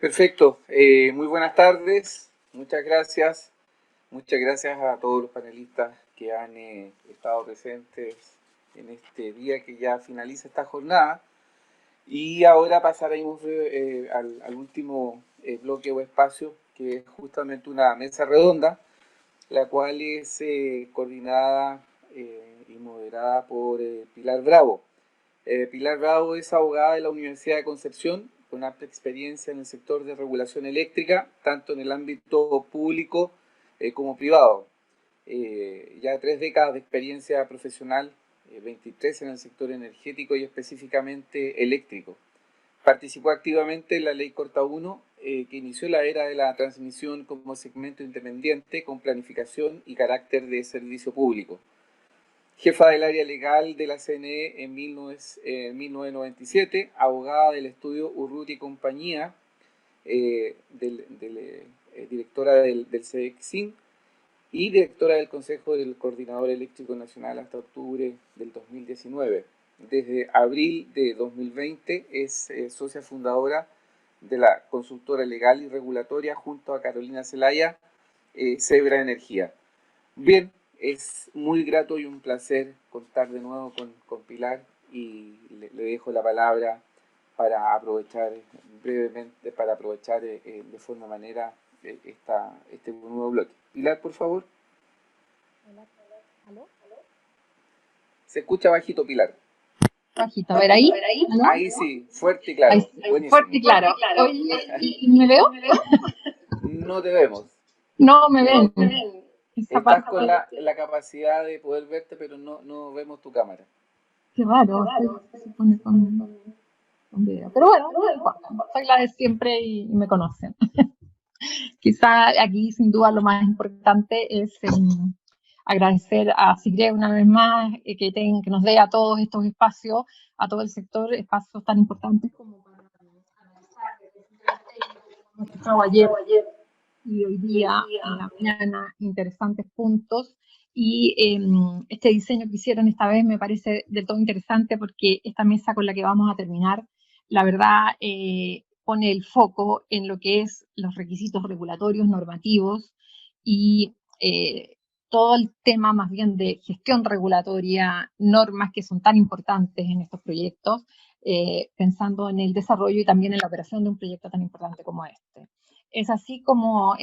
Perfecto, muy buenas tardes, muchas gracias. Muchas gracias a todos los panelistas que han estado presentes en este día que ya finaliza esta jornada. Y ahora pasaremos al último bloque o espacio, que es justamente una mesa redonda, la cual es coordinada y moderada por Pilar Bravo. Pilar Bravo es abogada de la Universidad de Concepción, con amplia experiencia en el sector de regulación eléctrica, tanto en el ámbito público como privado. Ya 3 décadas de experiencia profesional, 23 en el sector energético y específicamente eléctrico. Participó activamente en la Ley Corta 1, que inició la era de la transmisión como segmento independiente con planificación y carácter de servicio público. Jefa del área legal de la CNE en 1997, abogada del estudio Urruti y Compañía, directora del CEXIN y directora del Consejo del Coordinador Eléctrico Nacional hasta octubre del 2019. Desde abril de 2020 es socia fundadora de la consultora legal y regulatoria junto a Carolina Zelaya, Zebra Energía. Bien, es muy grato y un placer contar de nuevo con Pilar y le dejo la palabra para aprovechar brevemente, de forma manera este nuevo bloque. Pilar, por favor. ¿Aló? Se escucha bajito, Pilar. Bajito, a ver ahí. ¿No? Ahí sí, fuerte y claro. Buenísimo. Fuerte y claro. Oye, ¿y me veo? No te vemos. No me ven. Estás con la capacidad de poder verte, pero no vemos tu cámara. Qué raro, se pone con video. Pero bueno, no importa. Soy la de siempre y me conocen. Quizá aquí, sin duda, lo más importante es agradecer a SIGRE una vez más que nos dé a todos estos espacios, a todo el sector, espacios tan importantes como para analizar ayer y hoy día, en la mañana, interesantes puntos. Y este diseño que hicieron esta vez me parece del todo interesante porque esta mesa con la que vamos a terminar, la verdad, pone el foco en lo que es los requisitos regulatorios, normativos y todo el tema más bien de gestión regulatoria, normas que son tan importantes en estos proyectos, pensando en el desarrollo y también en la operación de un proyecto tan importante como este. Es así como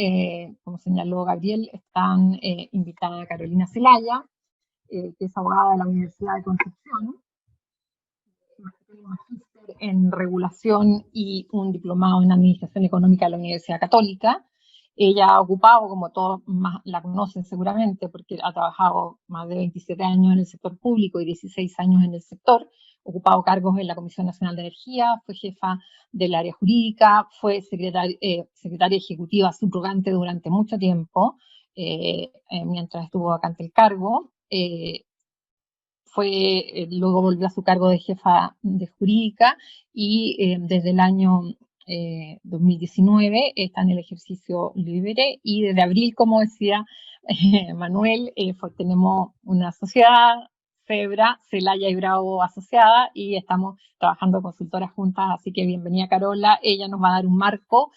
señaló Gabriel, están invitada Carolina Zelaya, que es abogada de la Universidad de Concepción, magíster en regulación y un diplomado en administración económica de la Universidad Católica. Ella ha ocupado, como todos más la conocen seguramente, porque ha trabajado más de 27 años en el sector público y 16 años en el sector, ocupado cargos en la Comisión Nacional de Energía, fue jefa del área jurídica, fue secretaria ejecutiva subrogante durante mucho tiempo, mientras estuvo vacante el cargo. Luego volvió a su cargo de jefa de jurídica y desde el año 2019 está en el ejercicio libre y desde abril, como decía Manuel, tenemos una sociedad, Zebra, Zelaya y Bravo asociada y estamos trabajando consultoras juntas, así que bienvenida Carola, ella nos va a dar un marco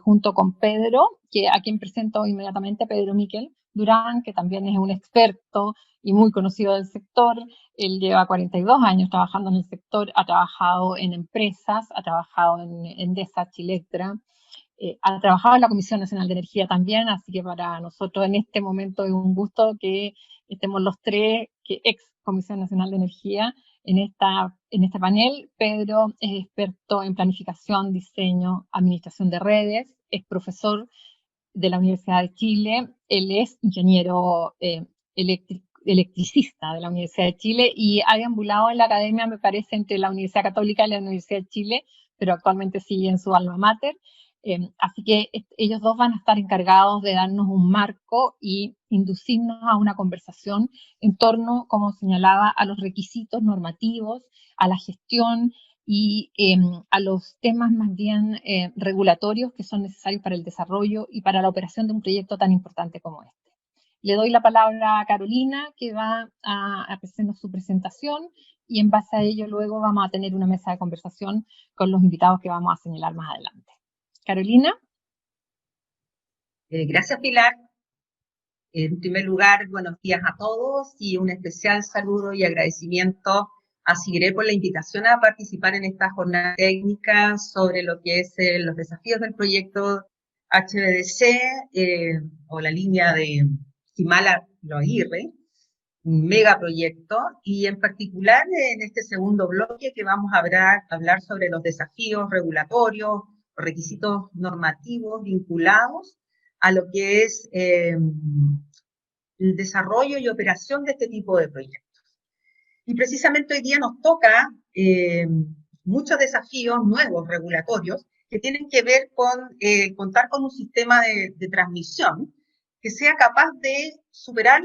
junto con Pedro, a quien presento inmediatamente, Pedro Miquel Durán, que también es un experto y muy conocido del sector. Él lleva 42 años trabajando en el sector, ha trabajado en empresas, ha trabajado en Endesa, Chilectra, ha trabajado en la Comisión Nacional de Energía también, así que para nosotros en este momento es un gusto que estemos los tres, que ex Comisión Nacional de Energía, en este panel. Pedro es experto en planificación, diseño, administración de redes, es profesor de la Universidad de Chile, él es ingeniero electricista de la Universidad de Chile y ha deambulado en la academia, me parece, entre la Universidad Católica y la Universidad de Chile, pero actualmente sigue en su alma mater. Así que ellos dos van a estar encargados de darnos un marco y inducirnos a una conversación en torno, como señalaba, a los requisitos normativos, a la gestión y a los temas más bien regulatorios que son necesarios para el desarrollo y para la operación de un proyecto tan importante como este. Le doy la palabra a Carolina, que va a hacernos su presentación y en base a ello luego vamos a tener una mesa de conversación con los invitados que vamos a señalar más adelante. Carolina. Gracias, Pilar. En primer lugar, buenos días a todos y un especial saludo y agradecimiento a SIGRE por la invitación a participar en esta jornada técnica sobre lo que es los desafíos del proyecto HVDC o la línea de Chimala-Loaguirre, un megaproyecto, y en particular en este segundo bloque que vamos a hablar sobre los desafíos regulatorios, requisitos normativos vinculados a lo que es el desarrollo y operación de este tipo de proyectos. Y precisamente hoy día nos toca muchos desafíos nuevos regulatorios que tienen que ver con contar con un sistema de transmisión que sea capaz de superar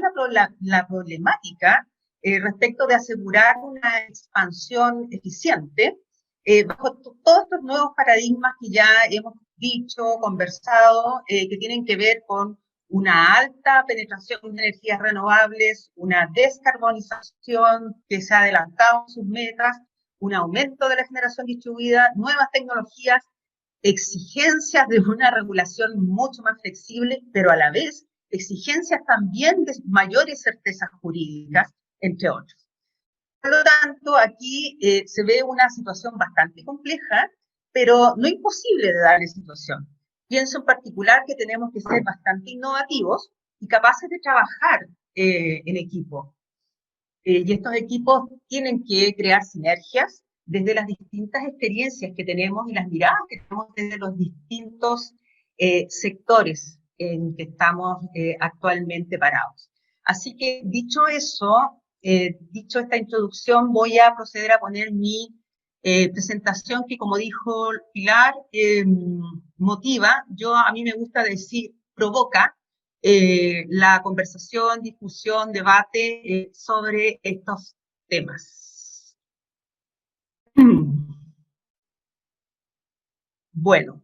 la problemática respecto de asegurar una expansión eficiente bajo todos estos nuevos paradigmas que ya hemos dicho, conversado, que tienen que ver con una alta penetración de energías renovables, una descarbonización que se ha adelantado en sus metas, un aumento de la generación distribuida, nuevas tecnologías, exigencias de una regulación mucho más flexible, pero a la vez exigencias también de mayores certezas jurídicas, entre otros. Por lo tanto, aquí se ve una situación bastante compleja, pero no imposible de darle situación. Pienso en particular que tenemos que ser bastante innovativos y capaces de trabajar en equipo. Y estos equipos tienen que crear sinergias desde las distintas experiencias que tenemos y las miradas que tenemos desde los distintos sectores en que estamos actualmente parados. Así que, dicho eso, dicho esta introducción, voy a proceder a poner mi presentación que, como dijo Pilar, motiva. A mí me gusta decir, provoca la conversación, discusión, debate sobre estos temas. Bueno,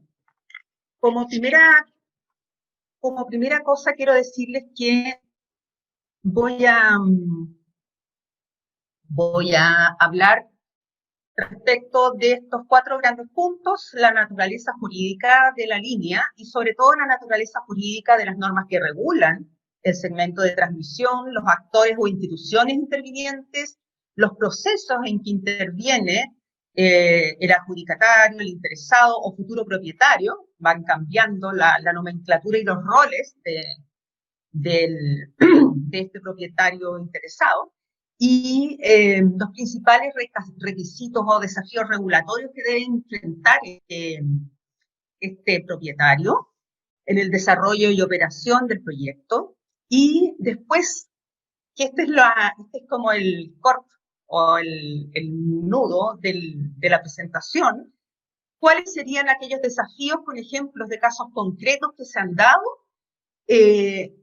como primera cosa quiero decirles que voy a hablar respecto de estos 4 grandes puntos: la naturaleza jurídica de la línea y sobre todo la naturaleza jurídica de las normas que regulan el segmento de transmisión, los actores o instituciones intervinientes, los procesos en que interviene el adjudicatario, el interesado o futuro propietario. Van cambiando la nomenclatura y los roles de este propietario interesado, y los principales requisitos o desafíos regulatorios que debe enfrentar este propietario en el desarrollo y operación del proyecto. Y después, que este es como el core o el nudo de la presentación, cuáles serían aquellos desafíos con ejemplos de casos concretos que se han dado, que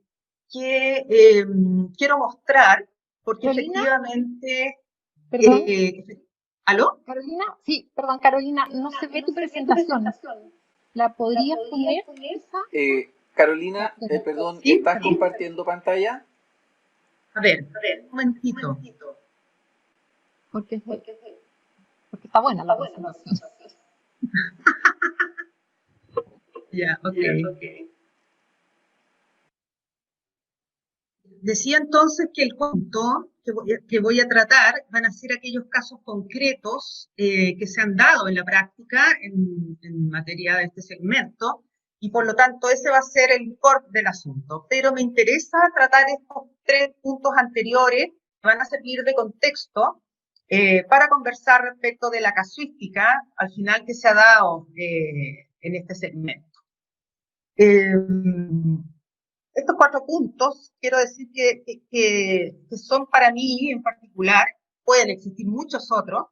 quiero mostrar, porque Carolina, efectivamente... perdón. ¿Aló? Carolina, sí, perdón, Carolina, no se ve tu presentación. ¿La podrías poner esa? Carolina, perdón, ¿Sí? ¿estás compartiendo pantalla? A ver, un momentito. Porque está buena la presentación. Ya, ok. Decía entonces que el punto que voy a tratar van a ser aquellos casos concretos que se han dado en la práctica en materia de este segmento, y por lo tanto ese va a ser el core del asunto. Pero me interesa tratar estos 3 puntos anteriores que van a servir de contexto para conversar respecto de la casuística al final que se ha dado en este segmento. Estos 4 puntos, quiero decir que son para mí en particular, pueden existir muchos otros,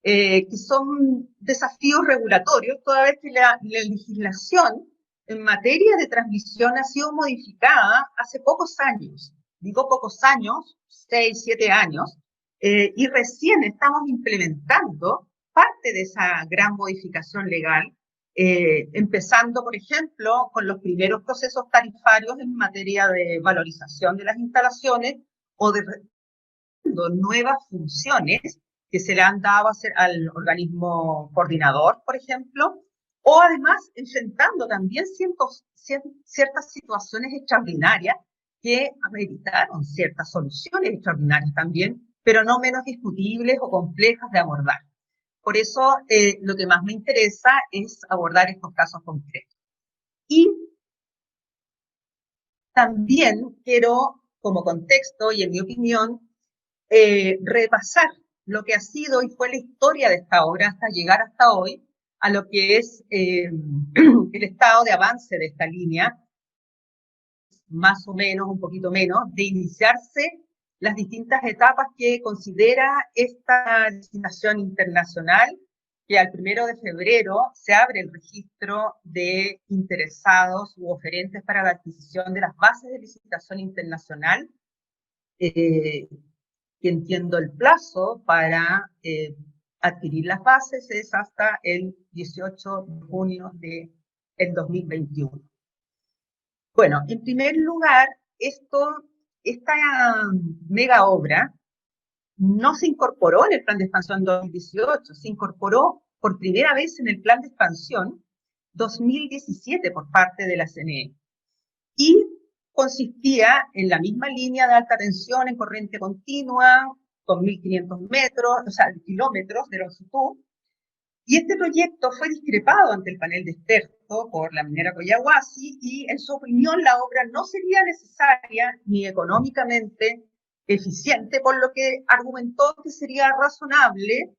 que son desafíos regulatorios, toda vez que la legislación en materia de transmisión ha sido modificada hace pocos años. Digo pocos años, 6, 7 años, y recién estamos implementando parte de esa gran modificación legal, empezando, por ejemplo, con los primeros procesos tarifarios en materia de valorización de las instalaciones o de nuevas funciones que se le han dado al organismo coordinador, por ejemplo, o además enfrentando también ciertas situaciones extraordinarias que ameritaron ciertas soluciones extraordinarias también, pero no menos discutibles o complejas de abordar. Por eso lo que más me interesa es abordar estos casos concretos. Y también quiero, como contexto y en mi opinión, repasar lo que ha sido y fue la historia de esta obra hasta llegar hasta hoy a lo que es el estado de avance de esta línea, más o menos, un poquito menos, de iniciarse las distintas etapas que considera esta licitación internacional, que al 1 de febrero se abre el registro de interesados u oferentes para la adquisición de las bases de licitación internacional, que entiendo el plazo para adquirir las bases es hasta el 18 de junio del 2021. Bueno, en primer lugar, esta mega obra no se incorporó en el Plan de Expansión 2018, se incorporó por primera vez en el Plan de Expansión 2017 por parte de la CNE. Y consistía en la misma línea de alta tensión en corriente continua, con 1.500 metros, o sea, kilómetros de longitud. Y este proyecto fue discrepado ante el panel de expertos por la minera Collahuasi y, en su opinión, la obra no sería necesaria ni económicamente eficiente, por lo que argumentó que sería razonable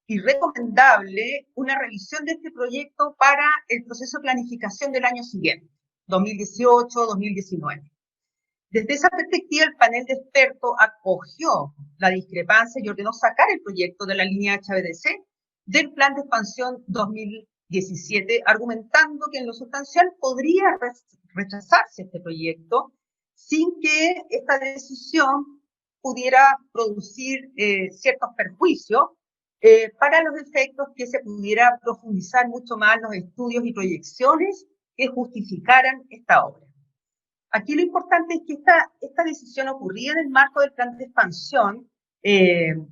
y recomendable una revisión de este proyecto para el proceso de planificación del año siguiente, 2018-2019. Desde esa perspectiva, el panel de expertos acogió la discrepancia y ordenó sacar el proyecto de la línea HVDC del Plan de Expansión 2017, argumentando que en lo sustancial podría rechazarse este proyecto sin que esta decisión pudiera producir ciertos perjuicios para los efectos que se pudiera profundizar mucho más los estudios y proyecciones que justificaran esta obra. Aquí lo importante es que esta decisión ocurría en el marco del plan de expansión,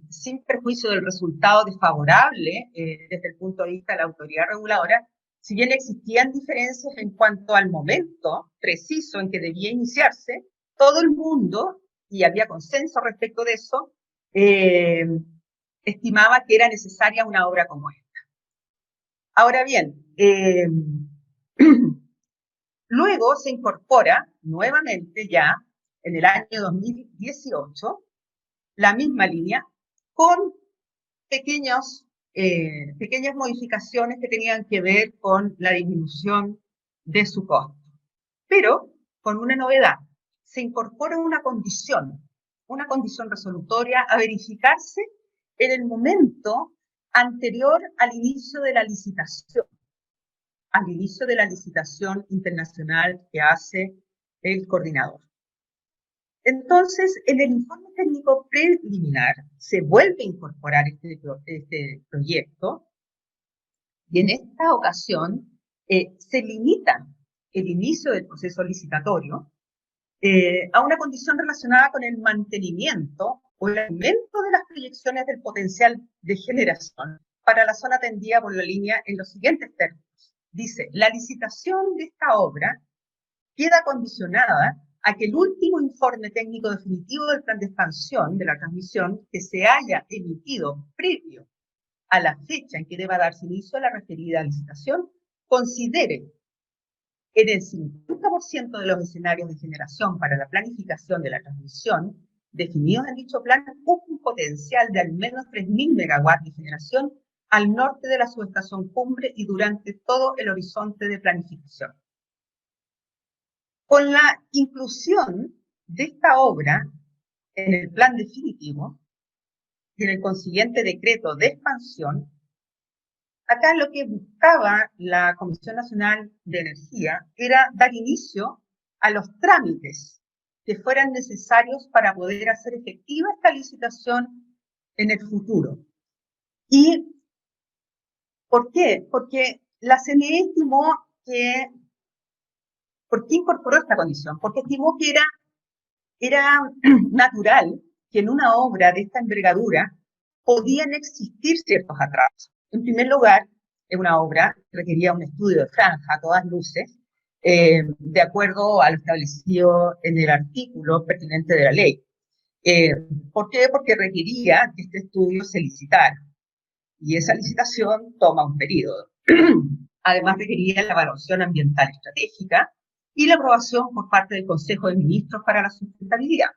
sin perjuicio del resultado desfavorable desde el punto de vista de la autoridad reguladora, si bien existían diferencias en cuanto al momento preciso en que debía iniciarse, todo el mundo, y había consenso respecto de eso, estimaba que era necesaria una obra como esta. Ahora bien, luego se incorpora nuevamente ya en el año 2018 la misma línea con pequeñas modificaciones que tenían que ver con la disminución de su costo. Pero con una novedad, se incorpora una condición resolutoria a verificarse en el momento anterior al inicio de la licitación. Al inicio de la licitación internacional que hace el coordinador. Entonces, en el informe técnico preliminar se vuelve a incorporar este proyecto y en esta ocasión se limita el inicio del proceso licitatorio a una condición relacionada con el mantenimiento o el aumento de las proyecciones del potencial de generación para la zona atendida por la línea en los siguientes términos. Dice, la licitación de esta obra queda condicionada a que el último informe técnico definitivo del plan de expansión de la transmisión que se haya emitido previo a la fecha en que deba darse inicio a la referida licitación, considere en el 50% de los escenarios de generación para la planificación de la transmisión definidos en dicho plan un potencial de al menos 3.000 megawatts de generación al norte de la subestación Cumbre y durante todo el horizonte de planificación. Con la inclusión de esta obra en el plan definitivo y en el consiguiente decreto de expansión, acá lo que buscaba la Comisión Nacional de Energía era dar inicio a los trámites que fueran necesarios para poder hacer efectiva esta licitación en el futuro. ¿Y por qué? Porque la CNE estimó que... ¿Por qué incorporó esta condición? Porque estimó que era natural que en una obra de esta envergadura podían existir ciertos atrasos. En primer lugar, es una obra que requería un estudio de franja a todas luces, de acuerdo a lo establecido en el artículo pertinente de la ley. ¿Por qué? Porque requería que este estudio se licitara, y esa licitación toma un periodo. Además, requería la evaluación ambiental estratégica y la aprobación por parte del Consejo de Ministros para la Sustentabilidad.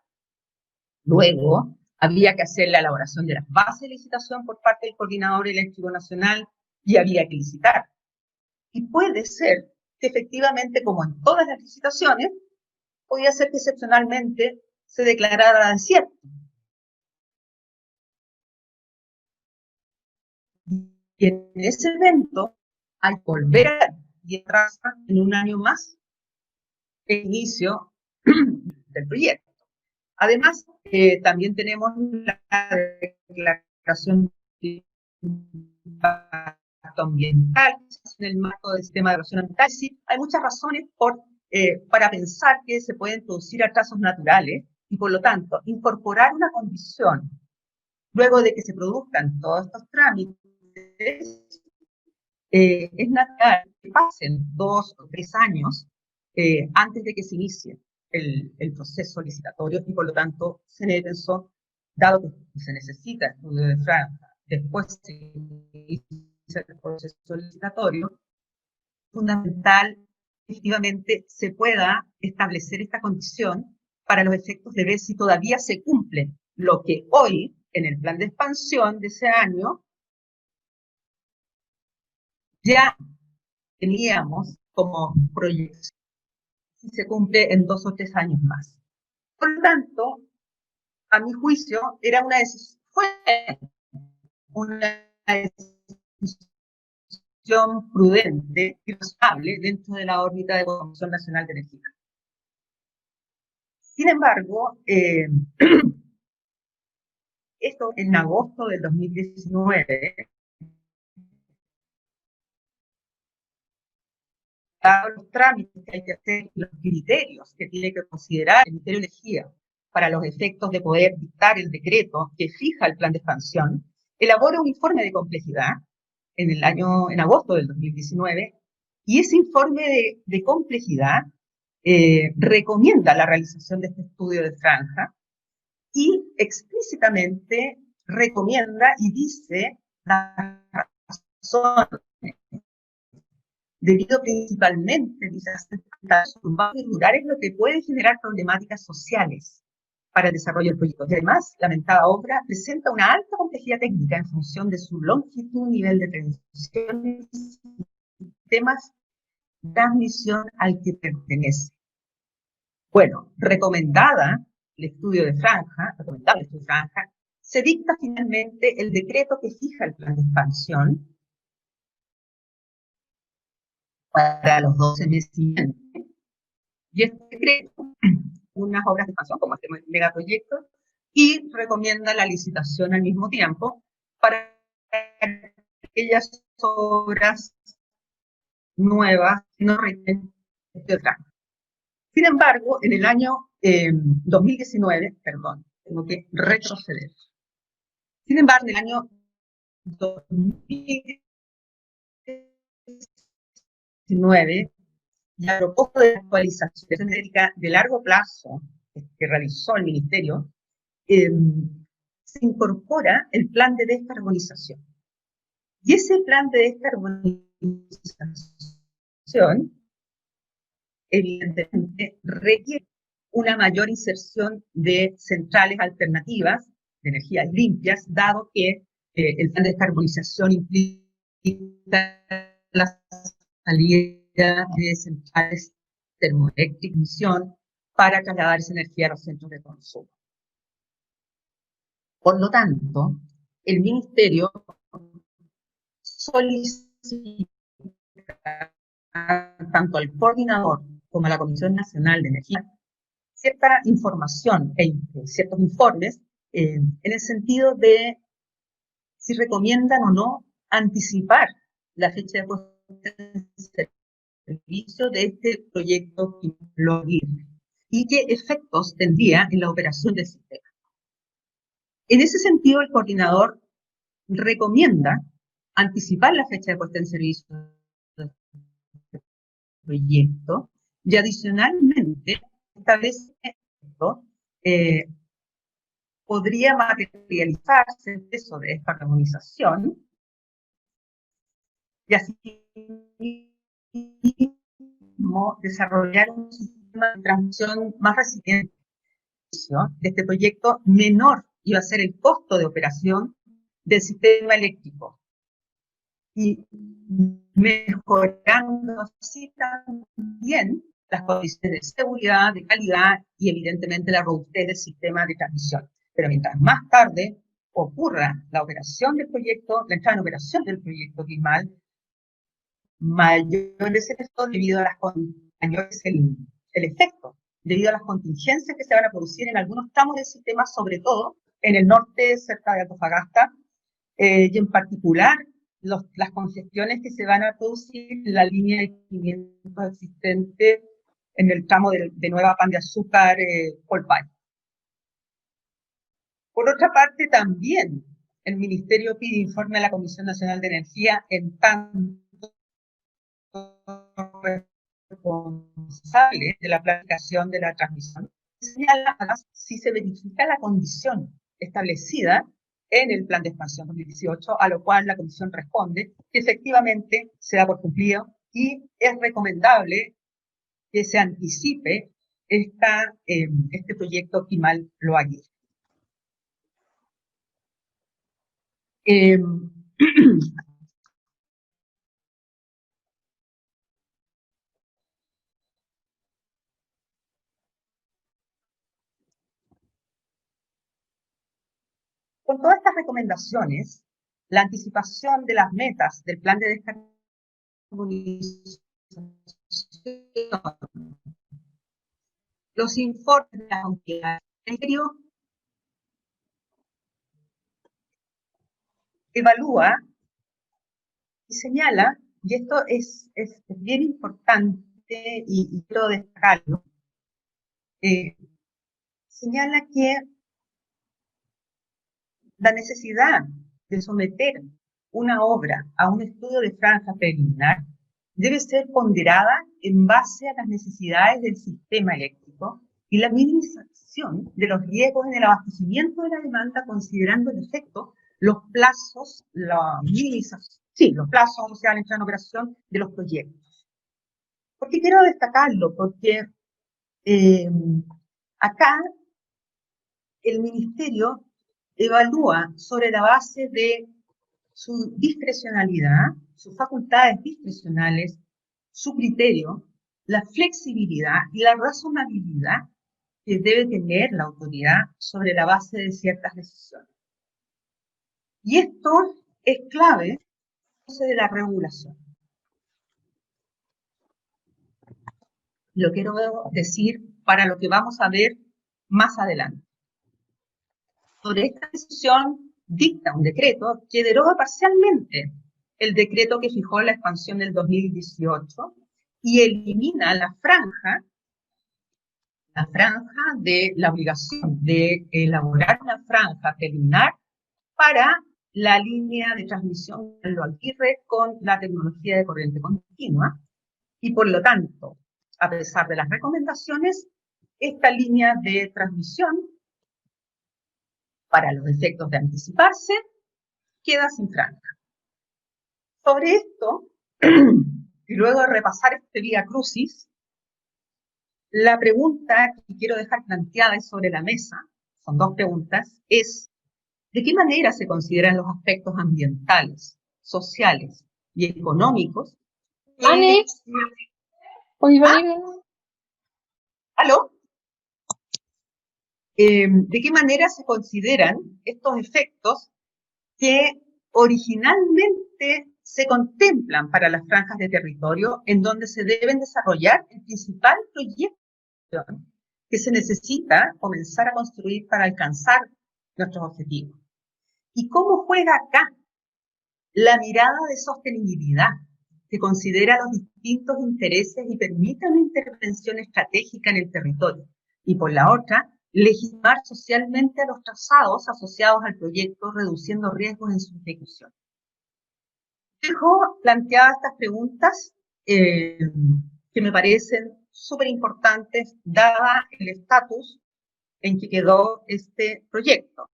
Luego, había que hacer la elaboración de las bases de licitación por parte del Coordinador Eléctrico Nacional y había que licitar. Y puede ser que efectivamente, como en todas las licitaciones, podía ser que excepcionalmente se declarara desierto. Y en ese evento hay que volver y atrás en un año más el inicio del proyecto. Además, también tenemos la declaración de impacto ambiental en el marco del sistema de evaluación ambiental. Sí, hay muchas razones para pensar que se pueden producir atrasos naturales y, por lo tanto, incorporar una condición luego de que se produzcan todos estos trámites. Es natural que pasen 2 o 3 años antes de que se inicie el proceso licitatorio y, por lo tanto, se pensó, dado que se necesita estudio de franja, después se inicia el proceso licitatorio, fundamental que efectivamente se pueda establecer esta condición para los efectos de ver si todavía se cumple lo que hoy, en el plan de expansión de ese año, ya teníamos como proyección, si se cumple en 2 o 3 años más. Por lo tanto, a mi juicio, fue una decisión prudente y razonable dentro de la órbita de la Comisión Nacional de Energía. Sin embargo, esto en agosto del 2019, los trámites que hay que hacer, los criterios que tiene que considerar el Ministerio de Energía para los efectos de poder dictar el decreto que fija el plan de expansión, elabora un informe de complejidad en agosto del 2019, y ese informe de complejidad recomienda la realización de este estudio de franja y explícitamente recomienda y dice las razones, debido principalmente a los urbanos y rurales, lo que puede generar problemáticas sociales para el desarrollo del proyecto. Y además, la mentada obra presenta una alta complejidad técnica en función de su longitud, nivel de tensión y sistemas de transmisión al que pertenece. Bueno, recomendado el estudio de franja, se dicta finalmente el decreto que fija el plan de expansión para los 12 meses siguientes. Y este decreto, unas obras de expansión, como este megaproyecto, y recomienda la licitación al mismo tiempo para aquellas obras nuevas que no requieren de otra. Sin embargo, en el año 2019, tengo que retroceder. Sin embargo, en el año 2019, y a propósito de la actualización energética de largo plazo que realizó el Ministerio, se incorpora el plan de descarbonización. Y ese plan de descarbonización, evidentemente, requiere una mayor inserción de centrales alternativas de energías limpias, dado que el plan de descarbonización implica la salida de centrales termoeléctricas, emisión, para trasladar esa energía a los centros de consumo. Por lo tanto, el Ministerio solicita tanto al coordinador como a la Comisión Nacional de Energía cierta información e ciertos informes en el sentido de si recomiendan o no anticipar la fecha de puesta en servicio de este proyecto y qué efectos tendría en la operación del sistema. En ese sentido, el coordinador recomienda anticipar la fecha de puesta en servicio del proyecto y adicionalmente establece esto, podría materializarse el peso de esta armonización y así desarrollar un sistema de transmisión más resiliente de este proyecto. Menor iba a ser el costo de operación del sistema eléctrico y mejorando así también las condiciones de seguridad, de calidad y evidentemente la robustez del sistema de transmisión. Pero mientras más tarde ocurra la operación del proyecto, la entrada en operación del proyecto Quimal, mayor es el efecto debido a las mayor es el efecto debido a las contingencias que se van a producir en algunos tramos del sistema, sobre todo en el norte cerca de Antofagasta, y en particular las congestiones que se van a producir en la línea de 500 existente en el tramo de Nueva Pan de Azúcar, Polpay. Por otra parte, también el Ministerio pide informe a la Comisión Nacional de Energía en tanto responsable de la planificación de la transmisión, señala si se verifica la condición establecida en el Plan de Expansión 2018, a lo cual la Comisión responde que efectivamente se da por cumplido y es recomendable que se anticipe este proyecto Quimal Loagui. Con todas estas recomendaciones, la anticipación de las metas del plan de descarbonización, los informes de la autoridad evalúa y señala, y esto es bien importante y quiero destacarlo, señala que la necesidad de someter una obra a un estudio de franja preliminar debe ser ponderada en base a las necesidades del sistema eléctrico y la minimización de los riesgos en el abastecimiento de la demanda, considerando en efecto los plazos, los plazos, o sea, la entrada en operación de los proyectos. ¿Por qué quiero destacarlo? Porque acá el Ministerio evalúa sobre la base de su discrecionalidad, sus facultades discrecionales, su criterio, la flexibilidad y la razonabilidad que debe tener la autoridad sobre la base de ciertas decisiones. Y esto es clave de la regulación. Lo quiero decir para lo que vamos a ver más adelante. Sobre esta decisión dicta un decreto que deroga parcialmente el decreto que fijó la expansión del 2018 y elimina la franja de la obligación de elaborar una franja preliminar para la línea de transmisión de Loaguirre con la tecnología de corriente continua y por lo tanto, a pesar de las recomendaciones, esta línea de transmisión para los efectos de anticiparse, queda sin franja. Sobre esto, y luego de repasar este vía crucis, la pregunta que quiero dejar planteada sobre la mesa, son dos preguntas, es ¿de qué manera se consideran los aspectos ambientales, sociales y económicos? Ani, ¿Aló? ¿De qué manera se consideran estos efectos que originalmente se contemplan para las franjas de territorio en donde se deben desarrollar el principal proyecto que se necesita comenzar a construir para alcanzar nuestros objetivos? ¿Y cómo juega acá la mirada de sostenibilidad que considera los distintos intereses y permite una intervención estratégica en el territorio? Y por la otra, legitimar socialmente a los trazados asociados al proyecto, reduciendo riesgos en su ejecución. Dejo planteadas estas preguntas que me parecen súper importantes, dada el estatus en que quedó este proyecto.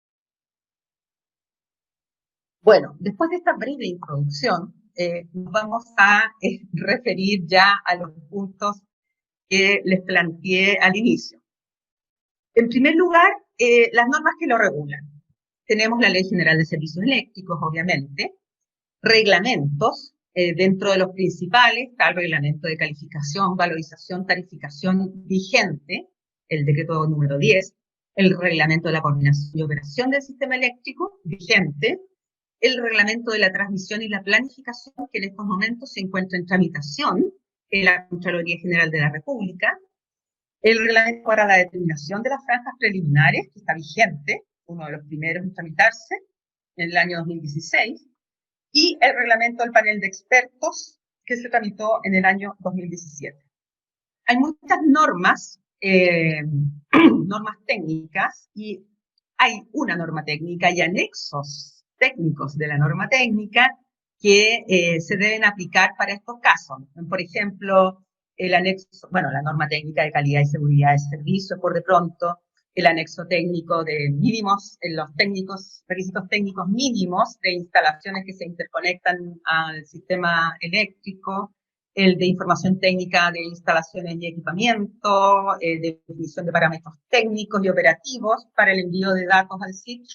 Bueno, después de esta breve introducción, nos vamos a referir ya a los puntos que les planteé al inicio. En primer lugar, las normas que lo regulan. Tenemos la Ley General de Servicios Eléctricos, obviamente, reglamentos, dentro de los principales está el Reglamento de Calificación, Valorización, Tarificación vigente, el decreto número 10, el Reglamento de la Coordinación y Operación del Sistema Eléctrico vigente, el Reglamento de la Transmisión y la Planificación, que en estos momentos se encuentra en tramitación en la Contraloría General de la República, el Reglamento para la determinación de las franjas preliminares, que está vigente, uno de los primeros en tramitarse, en el año 2016, y el reglamento del panel de expertos que se tramitó en el año 2017. Hay muchas normas, normas técnicas, y hay una norma técnica y anexos técnicos de la norma técnica que se deben aplicar para estos casos. Por ejemplo, el anexo, bueno, la norma técnica de calidad y seguridad de servicio, por de pronto, el anexo técnico de mínimos, los técnicos, requisitos técnicos mínimos de instalaciones que se interconectan al sistema eléctrico, el de información técnica de instalaciones y equipamiento, definición de parámetros técnicos y operativos para el envío de datos al SIT,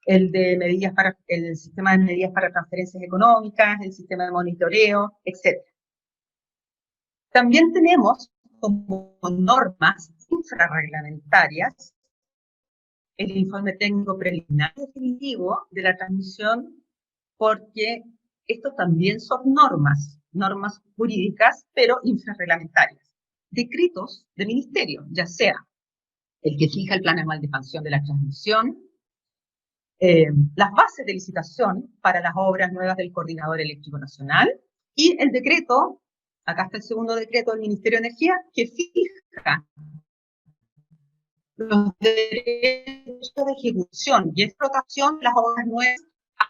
el de medidas para, el sistema de medidas para transferencias económicas, el sistema de monitoreo, etc. También tenemos como normas infrarreglamentarias el informe técnico preliminar definitivo de la transmisión, porque estos también son normas jurídicas, pero infrarreglamentarias. Decretos de ministerio, ya sea el que fija el plan anual de expansión de la transmisión, las bases de licitación para las obras nuevas del Coordinador Eléctrico Nacional, y el decreto, acá está el segundo decreto del Ministerio de Energía, que fija los derechos de ejecución y explotación de las obras nuevas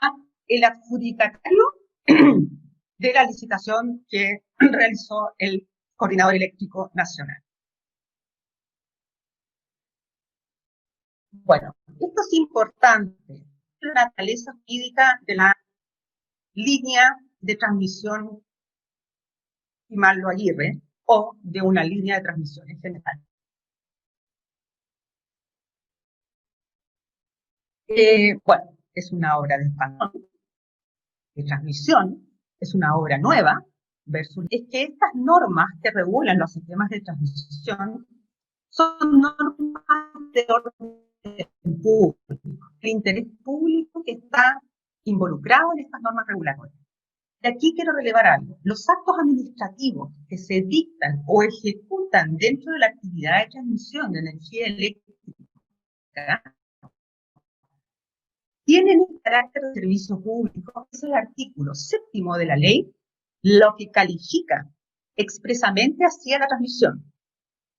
a el adjudicatario de la licitación que realizó el Coordinador Eléctrico Nacional. Bueno, esto es importante, la naturaleza jurídica de la línea de transmisión Malo Aguirre o de una línea de transmisión en general. Bueno, es una obra de expansión, de transmisión, es una obra nueva, versus es que estas normas que regulan los sistemas de transmisión son normas de orden público, el interés público que está involucrado en estas normas regulatorias. Y aquí quiero relevar algo. Los actos administrativos que se dictan o ejecutan dentro de la actividad de transmisión de energía eléctrica tienen un carácter de servicio público, es el artículo 7º de la ley, lo que califica expresamente hacia la transmisión,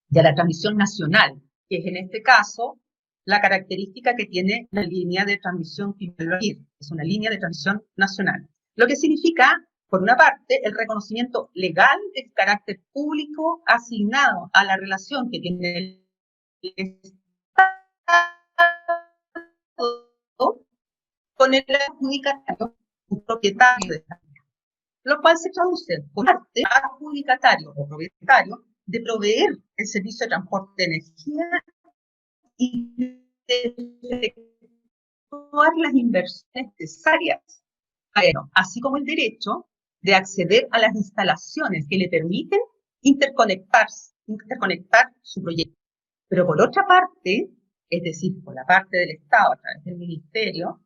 de la transmisión nacional, que es en este caso la característica que tiene la línea de transmisión Pilar-Aguirre, es una línea de transmisión nacional. Lo que significa, por una parte, el reconocimiento legal del carácter público asignado a la relación que tiene el Estado con el adjudicatario, un propietario de esta línea, lo cual se traduce por parte al adjudicatario o propietario de proveer el servicio de transporte de energía y de efectuar las inversiones necesarias, así como el derecho de acceder a las instalaciones que le permiten interconectar su proyecto. Pero por otra parte, es decir, por la parte del Estado a través del Ministerio,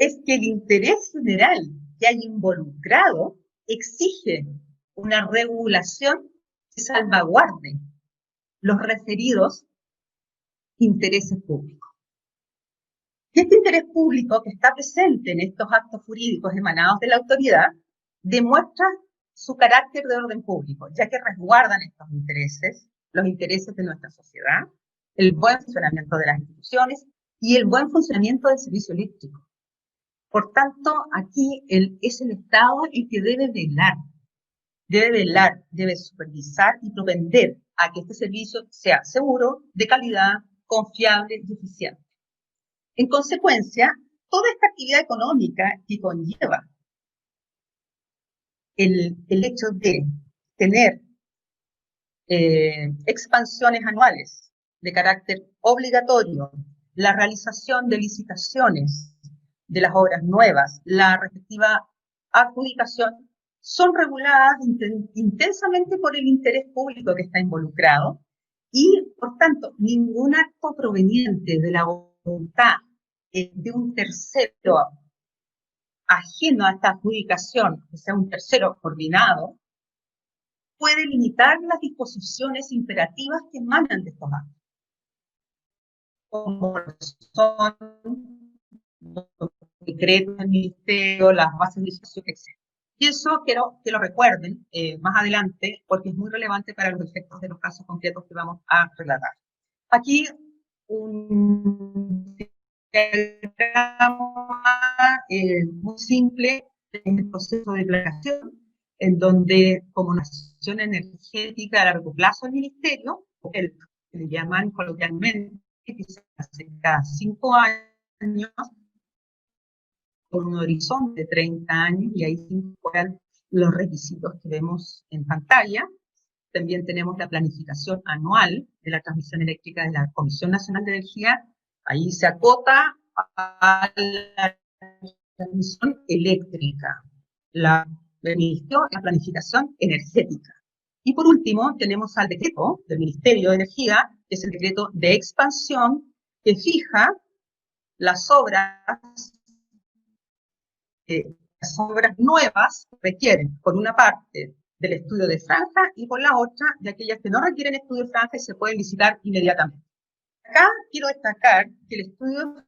es que el interés general que hay involucrado exige una regulación que salvaguarde los referidos intereses públicos. Y este interés público que está presente en estos actos jurídicos emanados de la autoridad demuestra su carácter de orden público, ya que resguardan estos intereses, los intereses de nuestra sociedad, el buen funcionamiento de las instituciones y el buen funcionamiento del servicio eléctrico. Por tanto, aquí es el Estado el que debe velar, debe supervisar y propender a que este servicio sea seguro, de calidad, confiable y eficiente. En consecuencia, toda esta actividad económica que conlleva el hecho de tener expansiones anuales de carácter obligatorio, la realización de licitaciones de las obras nuevas, la respectiva adjudicación, son reguladas intensamente por el interés público que está involucrado y, por tanto, ningún acto proveniente de la voluntad de un tercero ajeno a esta adjudicación, que sea un tercero coordinado, puede limitar las disposiciones imperativas que emanan de estos actos, como son los decretos del ministerio, las bases de licitación, etc. Y eso quiero que lo recuerden más adelante, porque es muy relevante para los efectos de los casos concretos que vamos a relatar. Aquí un diagrama muy simple en el proceso de declaración, en donde como una acción energética a largo plazo del ministerio, el que le llaman coloquialmente, que se hace cada 5 años, con un horizonte de 30 años, y ahí se incorporan los requisitos que vemos en pantalla. También tenemos la planificación anual de la transmisión eléctrica de la Comisión Nacional de Energía. Ahí se acota a la transmisión eléctrica, la planificación energética. Y por último, tenemos al decreto del Ministerio de Energía, que es el decreto de expansión, que fija las obras nuevas requieren, por una parte, del estudio de franja y por la otra, de aquellas que no requieren estudio de franja y se pueden licitar inmediatamente. Acá quiero destacar que el estudio de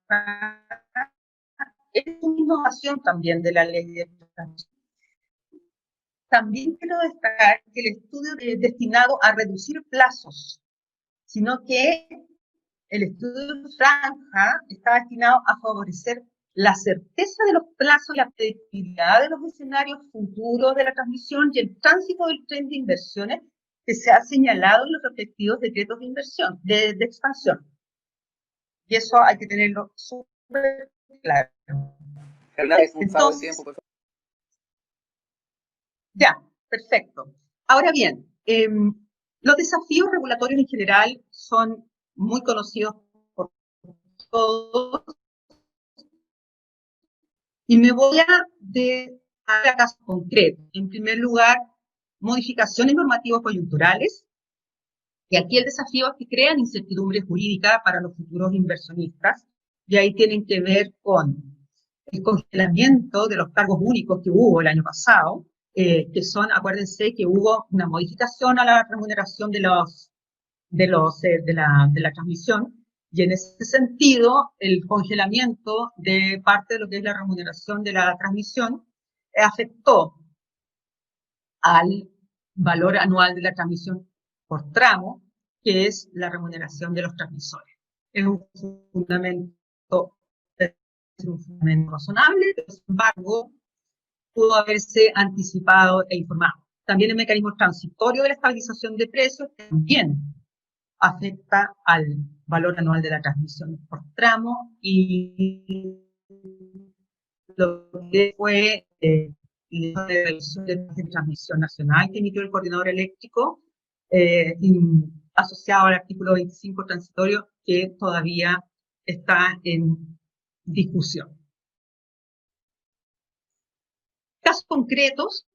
franja es una innovación también de la ley de transmisión. También quiero destacar que el estudio es destinado a reducir plazos, sino que el estudio de franja está destinado a favorecer la certeza de los plazos, la predictibilidad de los escenarios futuros de la transmisión y el tránsito del tren de inversiones que se ha señalado en los respectivos decretos de inversión, de expansión. Y eso hay que tenerlo súper claro. Entonces, ya, perfecto. Ahora bien, los desafíos regulatorios en general son muy conocidos por todos. Y me voy a dar casos concretos. En primer lugar, modificaciones normativas coyunturales. Y aquí el desafío es que crean incertidumbre jurídica para los futuros inversionistas. Y ahí tienen que ver con el congelamiento de los cargos únicos que hubo el año pasado, que son, acuérdense que hubo una modificación a la remuneración de la transmisión. Y en ese sentido, el congelamiento de parte de lo que es la remuneración de la transmisión afectó al valor anual de la transmisión por tramo, que es la remuneración de los transmisores. Es un fundamento razonable, pero sin embargo, pudo haberse anticipado e informado. También el mecanismo transitorio de la estabilización de precios también afecta al valor anual de la transmisión por tramo, y lo que fue la revisión de transmisión nacional que emitió el coordinador eléctrico, asociado al artículo 25 transitorio, que todavía está en discusión. Casos concretos,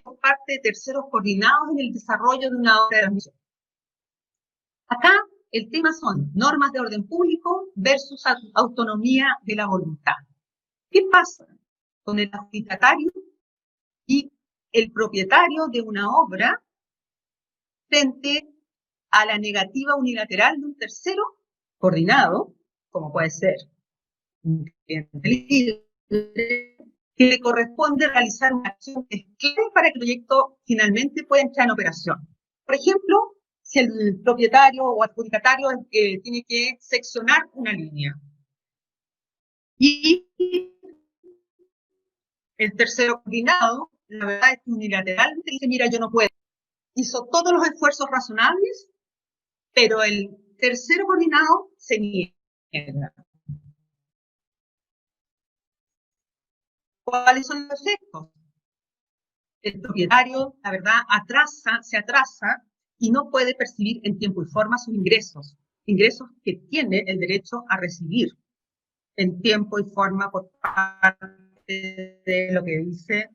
por parte de terceros coordinados en el desarrollo de una obra de transmisión. Acá el tema son normas de orden público versus autonomía de la voluntad. ¿Qué pasa con el adjudicatario y el propietario de una obra frente a la negativa unilateral de un tercero coordinado, como puede ser un cliente libre, que le corresponde realizar una acción que es clave para que el proyecto finalmente pueda entrar en operación? Por ejemplo, si el propietario o adjudicatario tiene que seccionar una línea, Y el tercero coordinado, la verdad es que unilateralmente dice, mira, yo no puedo. Hizo todos los esfuerzos razonables, pero el tercero coordinado se niega. ¿Cuáles son los efectos? El propietario, la verdad, se atrasa y no puede percibir en tiempo y forma sus ingresos que tiene el derecho a recibir en tiempo y forma por parte de lo que dice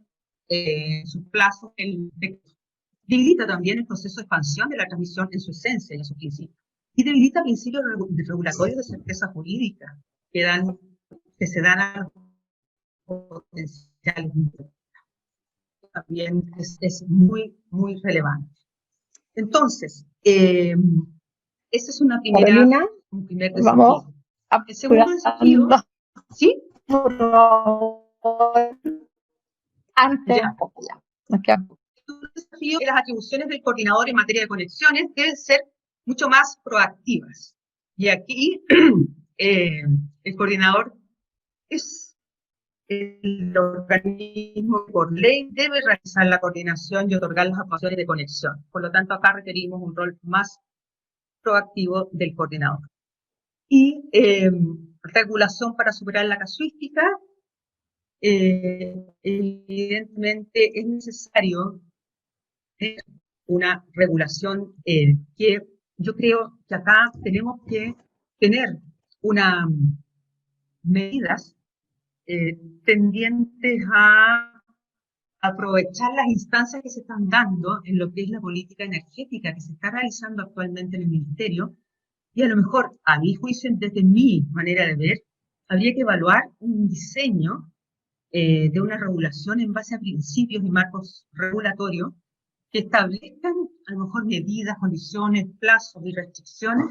sus plazos. Debilita también el proceso de expansión de la transmisión en su esencia y en sus principios. Y debilita principios regulatorios de certeza jurídica que se dan a los potenciales. También es muy, muy relevante. Entonces, esa es un primer desafío. Vamos el segundo desafío, ¿sí? Por favor, antes ya. El desafío es que las atribuciones del coordinador en materia de conexiones deben ser mucho más proactivas. Y aquí el coordinador es el organismo que por ley debe realizar la coordinación y otorgar las aprobaciones de conexión. Por lo tanto, acá requerimos un rol más proactivo del coordinador. Y regulación para superar la casuística. Evidentemente es necesario una regulación que yo creo que acá tenemos que tener unas medidas tendientes a aprovechar las instancias que se están dando en lo que es la política energética que se está realizando actualmente en el Ministerio, y a lo mejor, a mi juicio, desde mi manera de ver, habría que evaluar un diseño de una regulación en base a principios y marcos regulatorios que establezcan a lo mejor medidas, condiciones, plazos y restricciones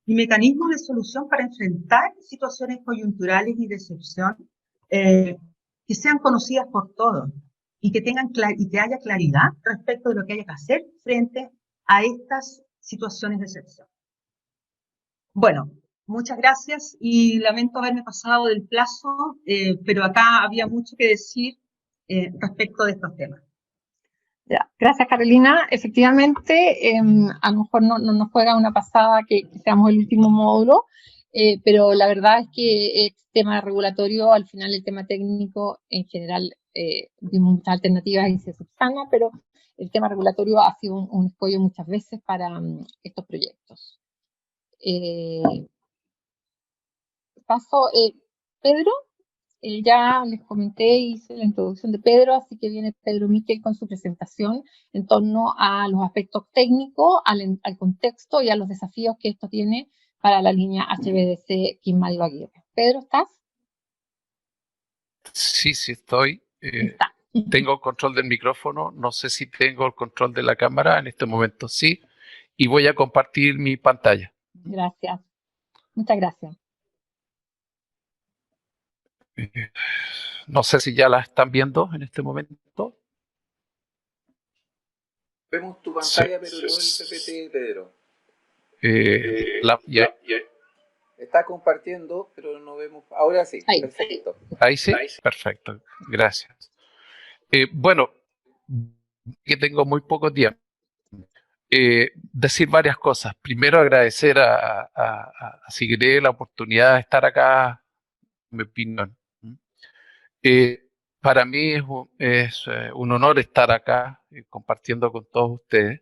y mecanismos de solución para enfrentar situaciones coyunturales y de excepción que sean conocidas por todos y que haya claridad respecto de lo que haya que hacer frente a estas situaciones de excepción. Bueno, muchas gracias y lamento haberme pasado del plazo, pero acá había mucho que decir respecto de estos temas. Ya, gracias, Carolina. Efectivamente, a lo mejor no nos juega una pasada que seamos el último módulo, pero la verdad es que el tema regulatorio, al final el tema técnico, en general, vimos muchas alternativas y se subsana, pero el tema regulatorio ha sido un escollo muchas veces para estos proyectos. Paso, Pedro. Ya les comenté, hice la introducción de Pedro, así que viene Pedro Miquel con su presentación en torno a los aspectos técnicos, al contexto y a los desafíos que esto tiene para la línea HVDC Quilmes-Lo Aguirre. Pedro, ¿estás? Sí, sí estoy. Tengo control del micrófono, no sé si tengo el control de la cámara en este momento, sí, y voy a compartir mi pantalla. Gracias. Muchas gracias. No sé si ya la están viendo en este momento. Vemos tu pantalla, pero no el PPT, Pedro. Está compartiendo, pero no vemos. Ahora sí, ahí, perfecto. Ahí sí, perfecto. Gracias. Bueno, que tengo muy poco tiempo. Decir varias cosas. Primero, agradecer a Sigré la oportunidad de estar acá, en mi opinión. Para mí es un honor estar acá compartiendo con todos ustedes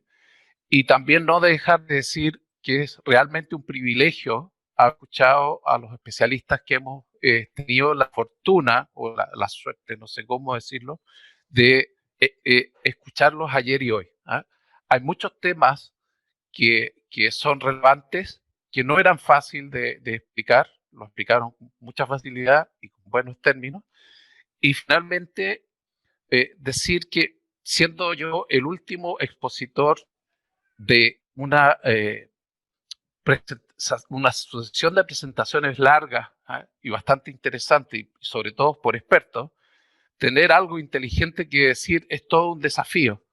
y también no dejar de decir que es realmente un privilegio haber escuchado a los especialistas que hemos tenido la fortuna o la suerte, no sé cómo decirlo, de escucharlos ayer y hoy. Hay muchos temas que son relevantes, que no eran fáciles de explicar, lo explicaron con mucha facilidad y con buenos términos. Y finalmente, decir que siendo yo el último expositor de una sucesión de presentaciones largas y bastante interesante, y sobre todo por expertos, tener algo inteligente que decir es todo un desafío.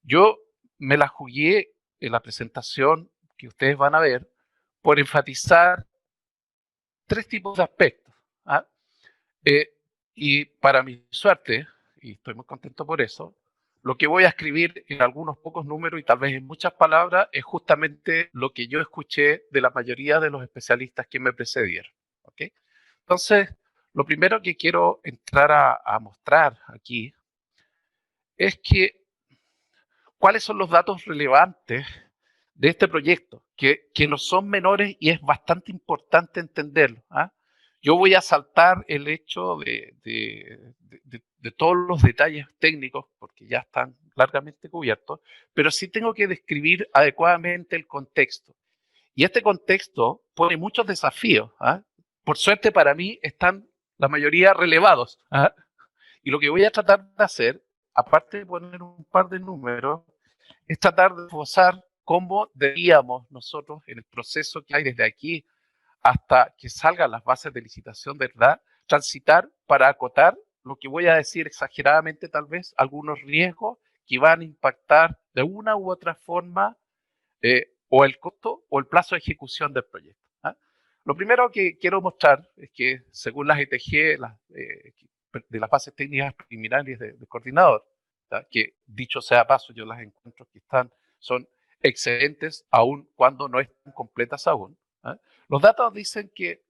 Yo me la jugué en la presentación que ustedes van a ver por enfatizar tres tipos de aspectos. ¿ah? Y para mi suerte, y estoy muy contento por eso, lo que voy a escribir en algunos pocos números y tal vez en muchas palabras es justamente lo que yo escuché de la mayoría de los especialistas que me precedieron. ¿Okay? Entonces, lo primero que quiero entrar a mostrar aquí es que cuáles son los datos relevantes de este proyecto, que no son menores y es bastante importante entenderlo. ¿Ah? Yo voy a saltar el hecho de todos los detalles técnicos, porque ya están largamente cubiertos, pero sí tengo que describir adecuadamente el contexto. Y este contexto pone muchos desafíos. ¿Ah? Por suerte para mí están la mayoría relevados. ¿Ah? Y lo que voy a tratar de hacer, aparte de poner un par de números, es tratar de esbozar cómo deberíamos nosotros, en el proceso que hay desde aquí hasta que salgan las bases de licitación de verdad, transitar para acotar lo que voy a decir exageradamente tal vez, algunos riesgos que van a impactar de una u otra forma o el costo o el plazo de ejecución del proyecto. ¿Ah? Lo primero que quiero mostrar es que según las ETG, de las bases técnicas preliminares del coordinador, ¿tá? Que dicho sea paso, yo las encuentro que son excelentes aun cuando no están completas aún. ¿Ah? Los datos dicen que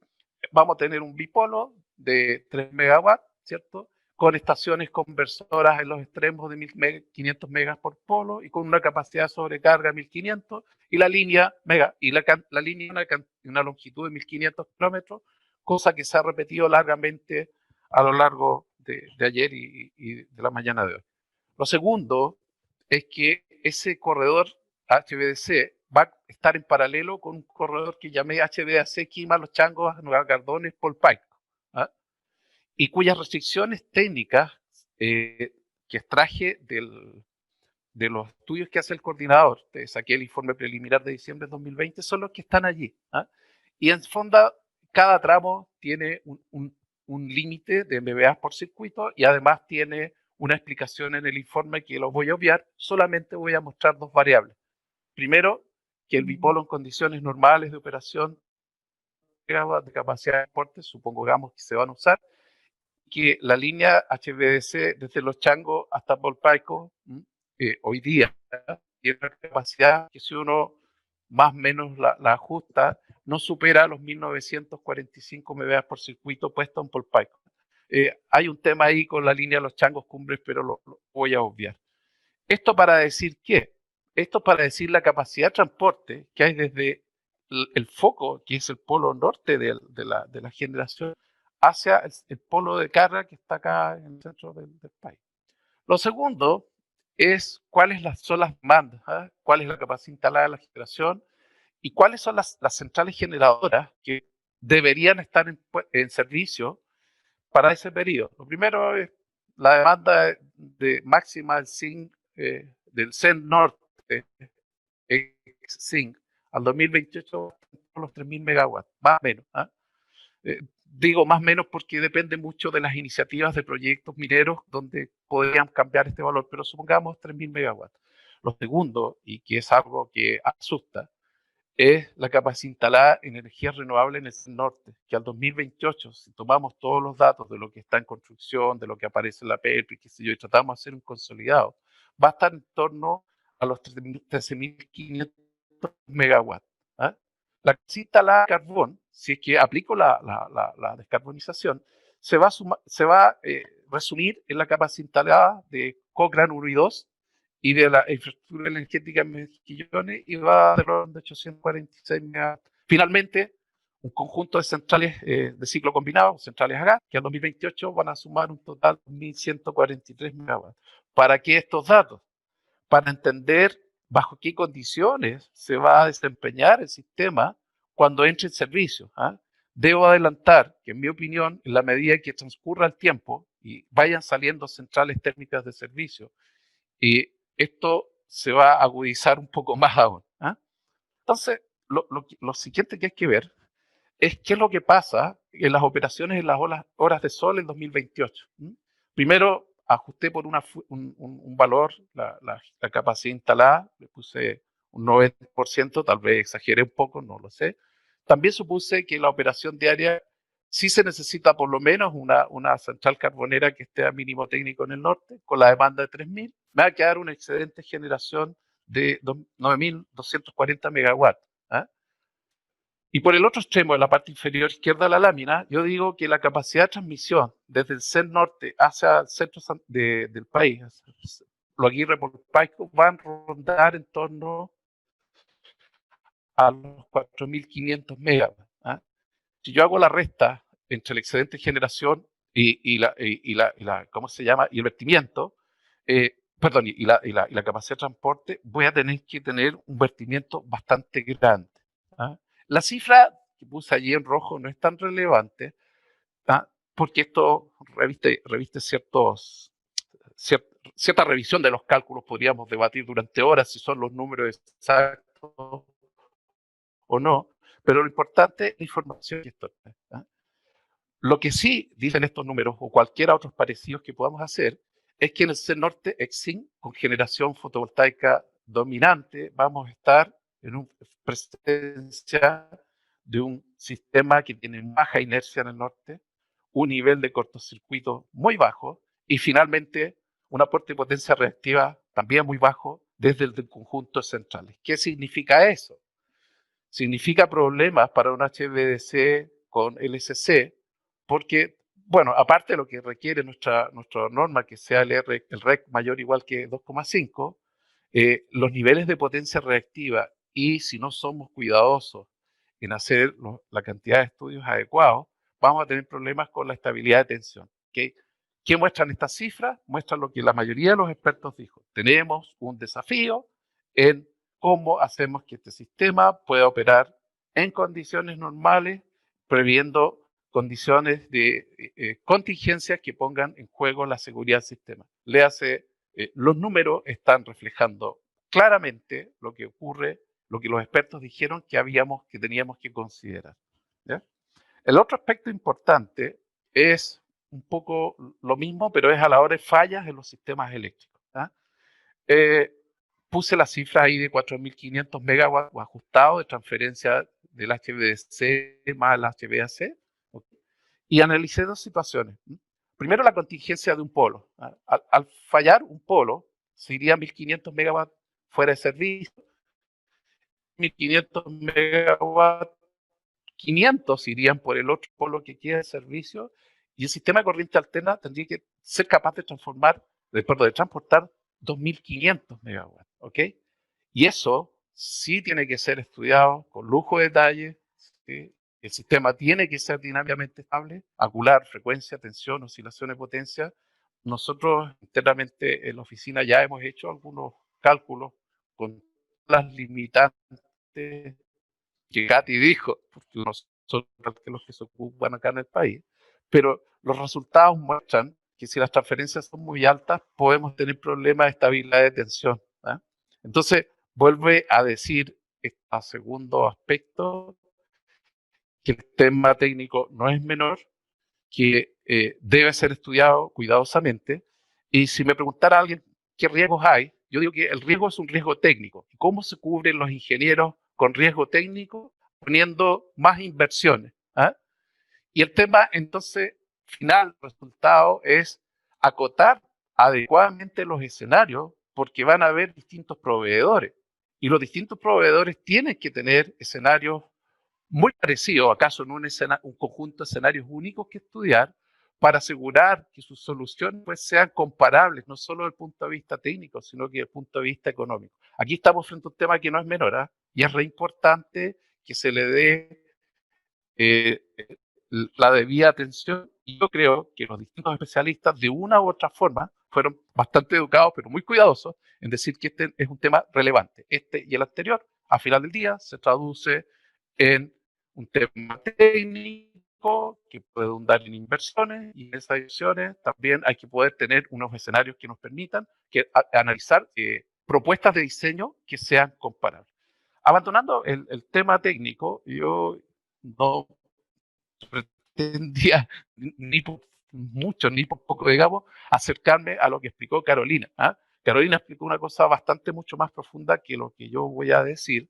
vamos a tener un bipolo de 3 megawatts, ¿cierto? Con estaciones conversoras en los extremos de 1500 megas por polo y con una capacidad de sobrecarga de 1500 y la línea la línea una longitud de 1500 kilómetros, cosa que se ha repetido largamente a lo largo de ayer y de la mañana de hoy. Lo segundo es que ese corredor HVDC va a estar en paralelo con un corredor que llamé HVDC Quima, Los Changos, Nueva Cardones, Polpaico, ¿ah? Y cuyas restricciones técnicas que extraje de los estudios que hace el coordinador, te saqué el informe preliminar de diciembre de 2020, son los que están allí. ¿Ah? Y en fondo, cada tramo tiene un límite de MVA por circuito y además tiene una explicación en el informe que los voy a obviar, solamente voy a mostrar dos variables. Primero, que el bipolo en condiciones normales de operación de capacidad de transporte, supongamos que se van a usar, que la línea HVDC desde Los Changos hasta Polpaico hoy día tiene una capacidad que si uno más o menos la ajusta, no supera los 1945 MVA por circuito puesto en Polpaico. Hay un tema ahí con la línea Los Changos Cumbres, pero lo voy a obviar. ¿Esto para decir qué? Esto para decir la capacidad de transporte que hay desde el foco, que es el polo norte de la generación, hacia el polo de carga que está acá en el centro del país. Lo segundo es cuáles son las demandas, ¿eh? Cuál es la capacidad instalada de la generación y cuáles son las centrales generadoras que deberían estar en servicio para ese periodo. Lo primero es la demanda máxima del CEN Norte, CINC, al 2028 los 3.000 megawatts, más o menos. Digo más o menos porque depende mucho de las iniciativas de proyectos mineros donde podrían cambiar este valor, pero supongamos 3.000 megawatts. Lo segundo, y que es algo que asusta, es la capacidad instalada en energías renovables en el norte, que al 2028, si tomamos todos los datos de lo que está en construcción, de lo que aparece en la PEP, qué sé yo, y tratamos de hacer un consolidado, va a estar en torno a los 13.500 megawatts. ¿Ah? La capacidad instalada de carbón, si es que aplico la descarbonización, se va a resumir en la capacidad instalada de Cochrane 1 y 2, y de la infraestructura energética en Mejillones y va de 846 megawatts. Finalmente, un conjunto de centrales de ciclo combinado, centrales a gas, que en 2028 van a sumar un total de 1.143 megawatts. ¿Para qué estos datos? Para entender bajo qué condiciones se va a desempeñar el sistema cuando entre en servicio. ¿Ah? Debo adelantar que, en mi opinión, en la medida que transcurra el tiempo y vayan saliendo centrales térmicas de servicio, y esto se va a agudizar un poco más aún. ¿Ah? Entonces, lo siguiente que hay que ver es qué es lo que pasa en las operaciones en las horas de sol en 2028. Primero, ajusté por un valor la capacidad instalada, le puse un 90%, tal vez exageré un poco, no lo sé. También supuse que la operación diaria Sí se necesita por lo menos una central carbonera que esté a mínimo técnico en el norte, con la demanda de 3.000. Me va a quedar una excedente generación de 9.240 megawatts. ¿Ah? Y por el otro extremo, en la parte inferior izquierda de la lámina, yo digo que la capacidad de transmisión desde el centro norte hacia el centro del país, los Aguirre por Paico, van a rondar en torno a los 4.500 megawatts. ¿Ah? Si yo hago la resta entre el excedente de generación ¿cómo se llama? Y el vertimiento, perdón, y la capacidad de transporte, voy a tener que tener un vertimiento bastante grande. ¿Ah? La cifra que puse allí en rojo no es tan relevante, ¿ah? Porque esto reviste cierta revisión de los cálculos. Podríamos debatir durante horas si son los números exactos o no, pero lo importante es la información que esto. ¿Ah? Lo que sí dicen estos números o cualquier otros parecidos que podamos hacer es que en el norte Exim, con generación fotovoltaica dominante, vamos a estar en una presencia de un sistema que tiene baja inercia en el norte, un nivel de cortocircuito muy bajo y finalmente un aporte de potencia reactiva también muy bajo desde el conjunto centrales. ¿Qué significa eso? Significa problemas para un HVDC con LSC, porque, bueno, aparte de lo que requiere nuestra norma, que sea el REC mayor o igual que 2,5, los niveles de potencia reactiva, y si no somos cuidadosos en hacer la cantidad de estudios adecuados, vamos a tener problemas con la estabilidad de tensión. ¿Okay? ¿Qué muestran estas cifras? Muestran lo que la mayoría de los expertos dijo. Tenemos un desafío en cómo hacemos que este sistema pueda operar en condiciones normales, previendo condiciones de contingencias que pongan en juego la seguridad del sistema. Léase, los números están reflejando claramente lo que ocurre, lo que los expertos dijeron que teníamos que considerar. ¿Ya? El otro aspecto importante es un poco lo mismo, pero es a la hora de fallas en los sistemas eléctricos. ¿Ah? Puse la cifra ahí de 4.500 megawatts ajustados de transferencia del HVDC más el HVAC, ¿okay? Y analicé dos situaciones. Primero, la contingencia de un polo. Al fallar un polo, se iría 1.500 megawatts fuera de servicio, 1.500 megawatts, 500 irían por el otro polo que queda de servicio, y el sistema de corriente alterna tendría que ser capaz de transportar 2.500 megawatts, ¿ok? Y eso sí tiene que ser estudiado con lujo de detalle, ¿sí? El sistema tiene que ser dinámicamente estable, acular frecuencia, tensión, oscilaciones de potencia. Nosotros internamente en la oficina ya hemos hecho algunos cálculos con las limitantes que Katy dijo, porque no son los que se ocupan acá en el país, pero los resultados muestran que si las transferencias son muy altas, podemos tener problemas de estabilidad de tensión. ¿Eh? Entonces, vuelve a decir este segundo aspecto, que el tema técnico no es menor, que debe ser estudiado cuidadosamente, y si me preguntara alguien qué riesgos hay, yo digo que el riesgo es un riesgo técnico. ¿Cómo se cubren los ingenieros con riesgo técnico? Poniendo más inversiones. ¿Ah? Y el tema, entonces, final, resultado, es acotar adecuadamente los escenarios, porque van a haber distintos proveedores. Y los distintos proveedores tienen que tener escenarios muy parecidos, acaso en un conjunto de escenarios únicos que estudiar, para asegurar que sus soluciones pues, sean comparables, no solo desde el punto de vista técnico, sino que desde el punto de vista económico. Aquí estamos frente a un tema que no es menor, ¿eh? Y es re importante que se le dé la debida atención, y yo creo que los distintos especialistas de una u otra forma fueron bastante educados, pero muy cuidadosos en decir que este es un tema relevante. Este y el anterior, a final del día, se traduce en un tema técnico que puede redundar en inversiones, y en esas inversiones también hay que poder tener unos escenarios que nos permitan analizar propuestas de diseño que sean comparables. Abandonando el tema técnico, yo no pretendía ni por mucho ni por poco, digamos, acercarme a lo que explicó Carolina. ¿Ah? Carolina explicó una cosa bastante mucho más profunda que lo que yo voy a decir,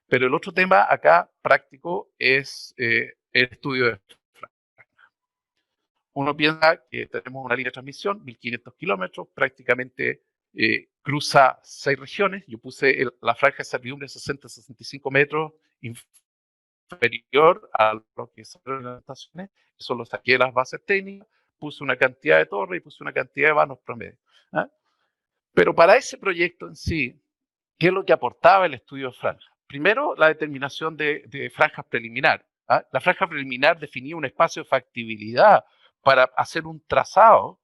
pero el otro tema acá práctico es el estudio de uno piensa que tenemos una línea de transmisión, 1500 kilómetros, prácticamente cruza 6 regiones. Yo puse la franja de servidumbre 60-65 metros inferior a lo que son las estaciones. Eso lo saqué de las bases técnicas, puse una cantidad de torres y puse una cantidad de vanos promedio. ¿Ah? Pero para ese proyecto en sí, ¿qué es lo que aportaba el estudio de franja? Primero, la determinación de franjas preliminar. ¿Ah? La franja preliminar definía un espacio de factibilidad para hacer un trazado,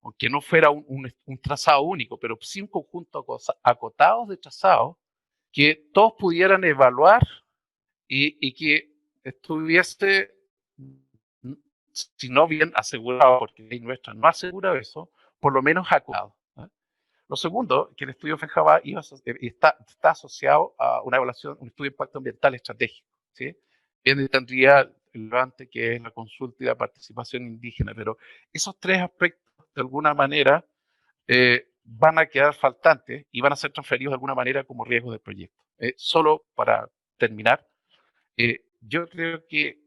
aunque no fuera un trazado único, pero sí un conjunto acotados de trazados que todos pudieran evaluar y que estuviese, si no bien asegurado, porque la ley nuestra no asegura eso, por lo menos acotado. ¿Eh? Lo segundo, que el estudio Franja está asociado a una evaluación, un estudio de impacto ambiental estratégico. ¿Sí? Bien, tendría relevante que es la consulta y la participación indígena, pero esos tres aspectos, de alguna manera, van a quedar faltantes y van a ser transferidos de alguna manera como riesgo del proyecto. Solo para terminar, yo creo que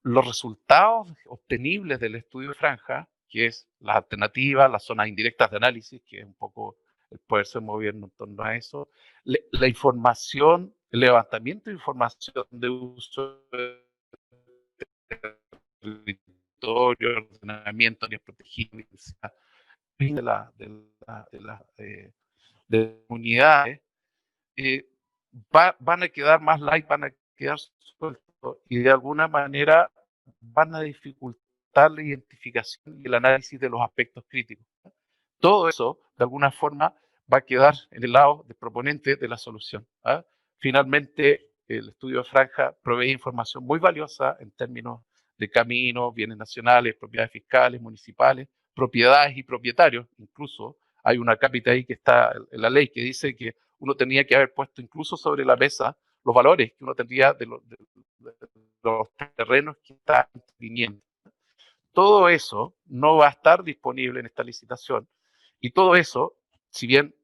los resultados obtenibles del estudio de franja, que es las alternativas, las zonas indirectas de análisis, que es un poco el poderse mover en torno a eso, la información, el levantamiento de información de uso de territorio, ordenamiento, áreas protegidas, de comunidades, van a quedar más light, van a quedar sueltos y de alguna manera van a dificultar la identificación y el análisis de los aspectos críticos. Todo eso, de alguna forma, va a quedar en el lado del proponente de la solución. ¿Ah? Finalmente, el estudio de franja provee información muy valiosa en términos de caminos, bienes nacionales, propiedades fiscales, municipales, propiedades y propietarios. Incluso hay una cápita ahí que está en la ley que dice que uno tenía que haber puesto incluso sobre la mesa los valores que uno tendría de los terrenos que están viniendo. Todo eso no va a estar disponible en esta licitación y todo eso, si bien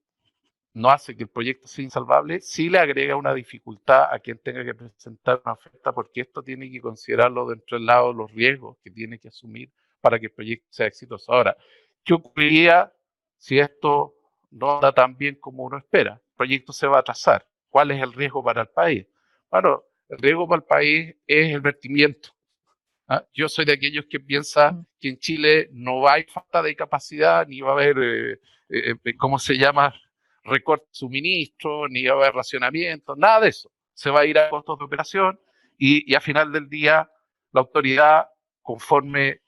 no hace que el proyecto sea insalvable, sí le agrega una dificultad a quien tenga que presentar una oferta, porque esto tiene que considerarlo dentro del lado de los riesgos que tiene que asumir para que el proyecto sea exitoso. Ahora, ¿qué ocurriría si esto no da tan bien como uno espera? El proyecto se va a atrasar. ¿Cuál es el riesgo para el país? Bueno, el riesgo para el país es el vertimiento. ¿Ah? Yo soy de aquellos que piensan que en Chile no va a haber falta de capacidad, ni va a haber, ¿cómo se llama?, recorte de suministro, ni va a haber racionamiento, nada de eso. Se va a ir a costos de operación y al final del día la autoridad, conforme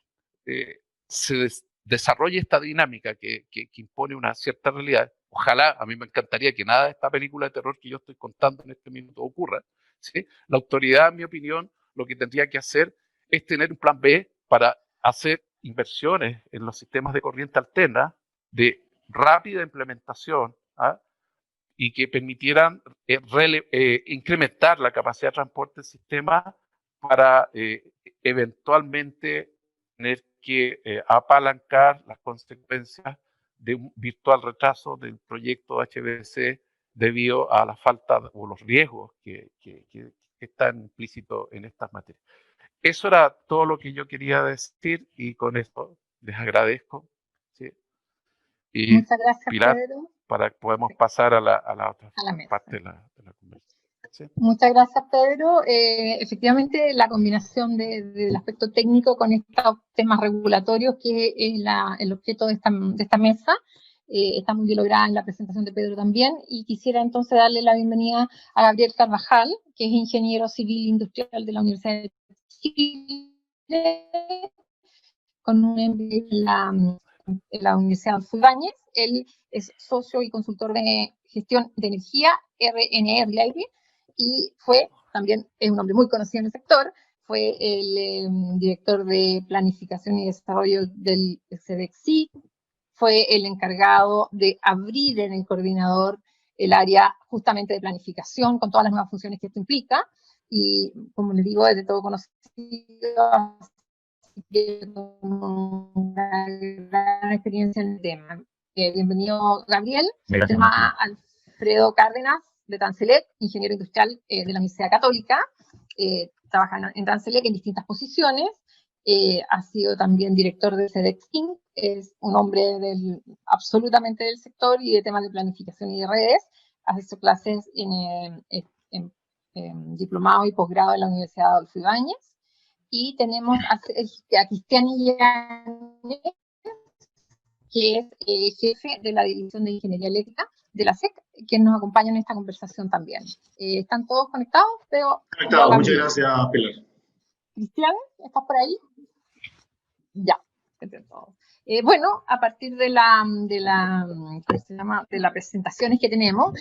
se desarrolle esta dinámica que impone una cierta realidad, ojalá, a mí me encantaría que nada de esta película de terror que yo estoy contando en este minuto ocurra, ¿sí? La autoridad, en mi opinión, lo que tendría que hacer es tener un plan B para hacer inversiones en los sistemas de corriente alterna de rápida implementación, ¿ah? Y que permitieran incrementar la capacidad de transporte del sistema para eventualmente tener que apalancar las consecuencias de un virtual retraso del proyecto HBC debido a la falta o los riesgos que están implícitos en estas materias. Eso era todo lo que yo quería decir y con esto les agradezco. ¿Sí? Y muchas gracias, Pilar, Pedro. para que podamos pasar a la otra parte de la conversación. ¿Sí? Muchas gracias, Pedro. Efectivamente, la combinación del aspecto técnico con estos temas regulatorios, que es el objeto de esta mesa, está muy bien lograda en la presentación de Pedro también. Y quisiera entonces darle la bienvenida a Gabriel Carvajal, que es ingeniero civil industrial de la Universidad de Chile, con un MBA en la Universidad de Ibáñez. Él es socio y consultor de gestión de energía, RNE Reliable, y también es un hombre muy conocido en el sector, fue el director de planificación y desarrollo del CDEXI, fue el encargado de abrir en el coordinador el área justamente de planificación con todas las nuevas funciones que esto implica, y como les digo, es de todo conocido, una gran experiencia en el tema. Bienvenido, Gabriel. Tenemos a Alfredo Cárdenas, de Transelec, ingeniero industrial de la Universidad Católica. Trabaja en Transelec en distintas posiciones. ha sido también director de SEDEX Inc., es un hombre absolutamente del sector y de temas de planificación y de redes. Ha hecho clases en diplomado y posgrado en la Universidad Adolfo Ibáñez. Y tenemos a Cristian Illanes, que es jefe de la División de Ingeniería Eléctrica de la SEC, quien nos acompaña en esta conversación también. ¿Están todos conectados? Conectados, muchas gracias, Pilar. Cristian, ¿estás por ahí? Ya, bueno, a partir de las presentaciones que tenemos,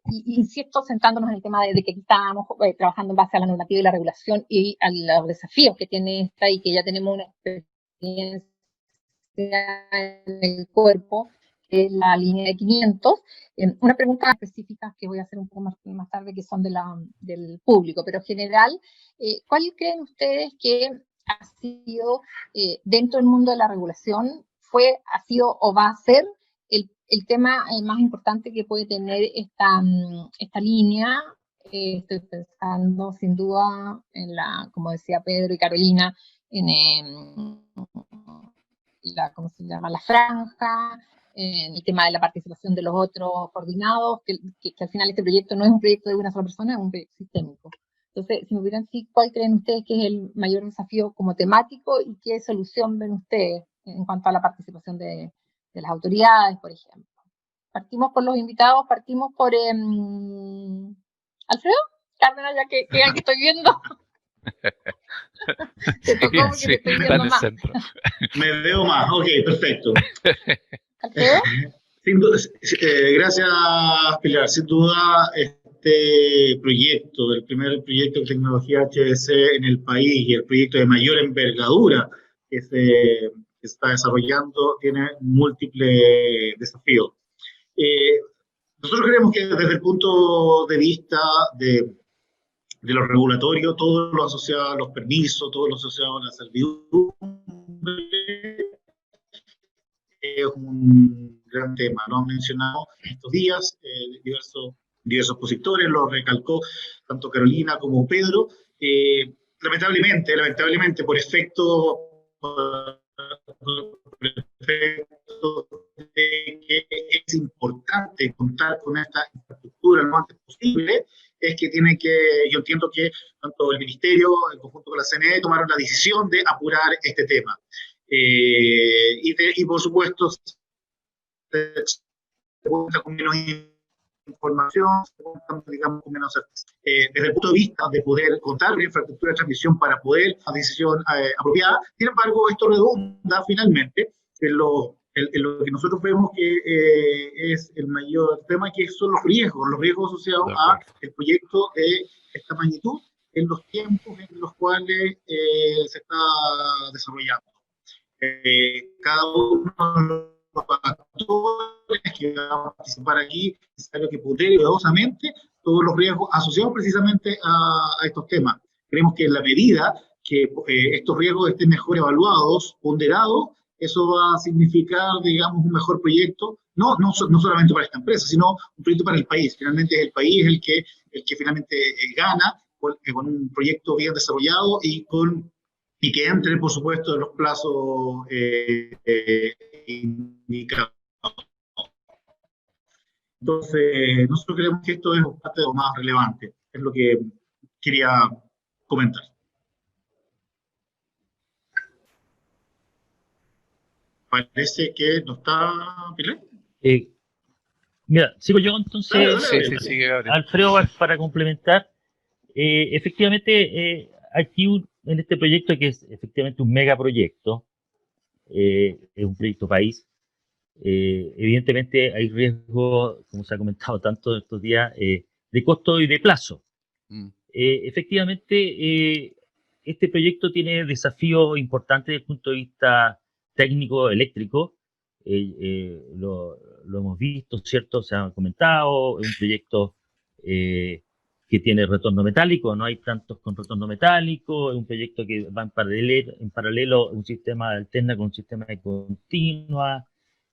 insisto, sentándonos en el tema de que aquí estamos trabajando en base a la normativa y la regulación y a los desafíos que tiene esta y que ya tenemos una experiencia en el cuerpo, que es la línea de 500. Una pregunta específica que voy a hacer un poco más tarde, que son del público, pero en general, ¿cuál creen ustedes que ha sido, dentro del mundo de la regulación, ha sido o va a ser el tema más importante que puede tener esta línea? Estoy pensando sin duda como decía Pedro y Carolina, en ¿cómo se llama? La franja, en el tema de la participación de los otros coordinados, que al final este proyecto no es un proyecto de una sola persona, es un proyecto sistémico. Entonces, si me hubieran dicho, ¿cuál creen ustedes que es el mayor desafío como temático y qué solución ven ustedes en cuanto a la participación de las autoridades, por ejemplo? Partimos por los invitados, partimos por Alfredo Cárdenas, ya que estoy viendo. Sí, está en el centro. Me veo más, ok, perfecto. ¿Alfredo? Gracias, Pilar. Sin duda, este proyecto, el primer proyecto de tecnología HDC en el país y el proyecto de mayor envergadura que se está desarrollando, tiene múltiples desafíos. Nosotros creemos que desde el punto de vista de lo regulatorio, todo lo asociado a los permisos, todo lo asociado a la servidumbre, es un gran tema. Lo han mencionado estos días diversos expositores, lo recalcó tanto Carolina como Pedro. Lamentablemente, por efecto de que es importante contar con esta infraestructura lo antes posible, es que yo entiendo que tanto el Ministerio, en conjunto con la CNE, tomaron la decisión de apurar este tema. Y por supuesto, se cuenta con menos información, se cuenta, digamos, con menos certeza. Desde el punto de vista de poder contar con infraestructura de transmisión para poder la decisión apropiada, sin embargo, esto redunda finalmente en lo que nosotros vemos que es el mayor tema, que son los riesgos asociados al proyecto de esta magnitud en los tiempos en los cuales se está desarrollando. Cada uno de los actores que van a participar aquí es necesario que pondere cuidadosamente todos los riesgos asociados precisamente a estos temas. Creemos que en la medida que estos riesgos estén mejor evaluados, ponderados, eso va a significar, digamos, un mejor proyecto, no solamente para esta empresa, sino un proyecto para el país. Finalmente es el país el que finalmente gana con un proyecto bien desarrollado y que entre, por supuesto, en los plazos indicados. Entonces, nosotros creemos que esto es parte de lo más relevante, es lo que quería comentar. Parece que no está Pilar. Mira, sigo yo entonces. Sí, sigue, Alfredo, para complementar. Efectivamente, aquí en este proyecto, que es efectivamente un megaproyecto, es un proyecto país, evidentemente hay riesgo, como se ha comentado tanto estos días, de costo y de plazo. Efectivamente, este proyecto tiene desafíos importantes desde el punto de vista técnico, eléctrico. Lo hemos visto, ¿cierto? Se ha comentado, es un proyecto que tiene retorno metálico, no hay tantos con retorno metálico, es un proyecto que va en paralelo un sistema de alterna con un sistema de continua,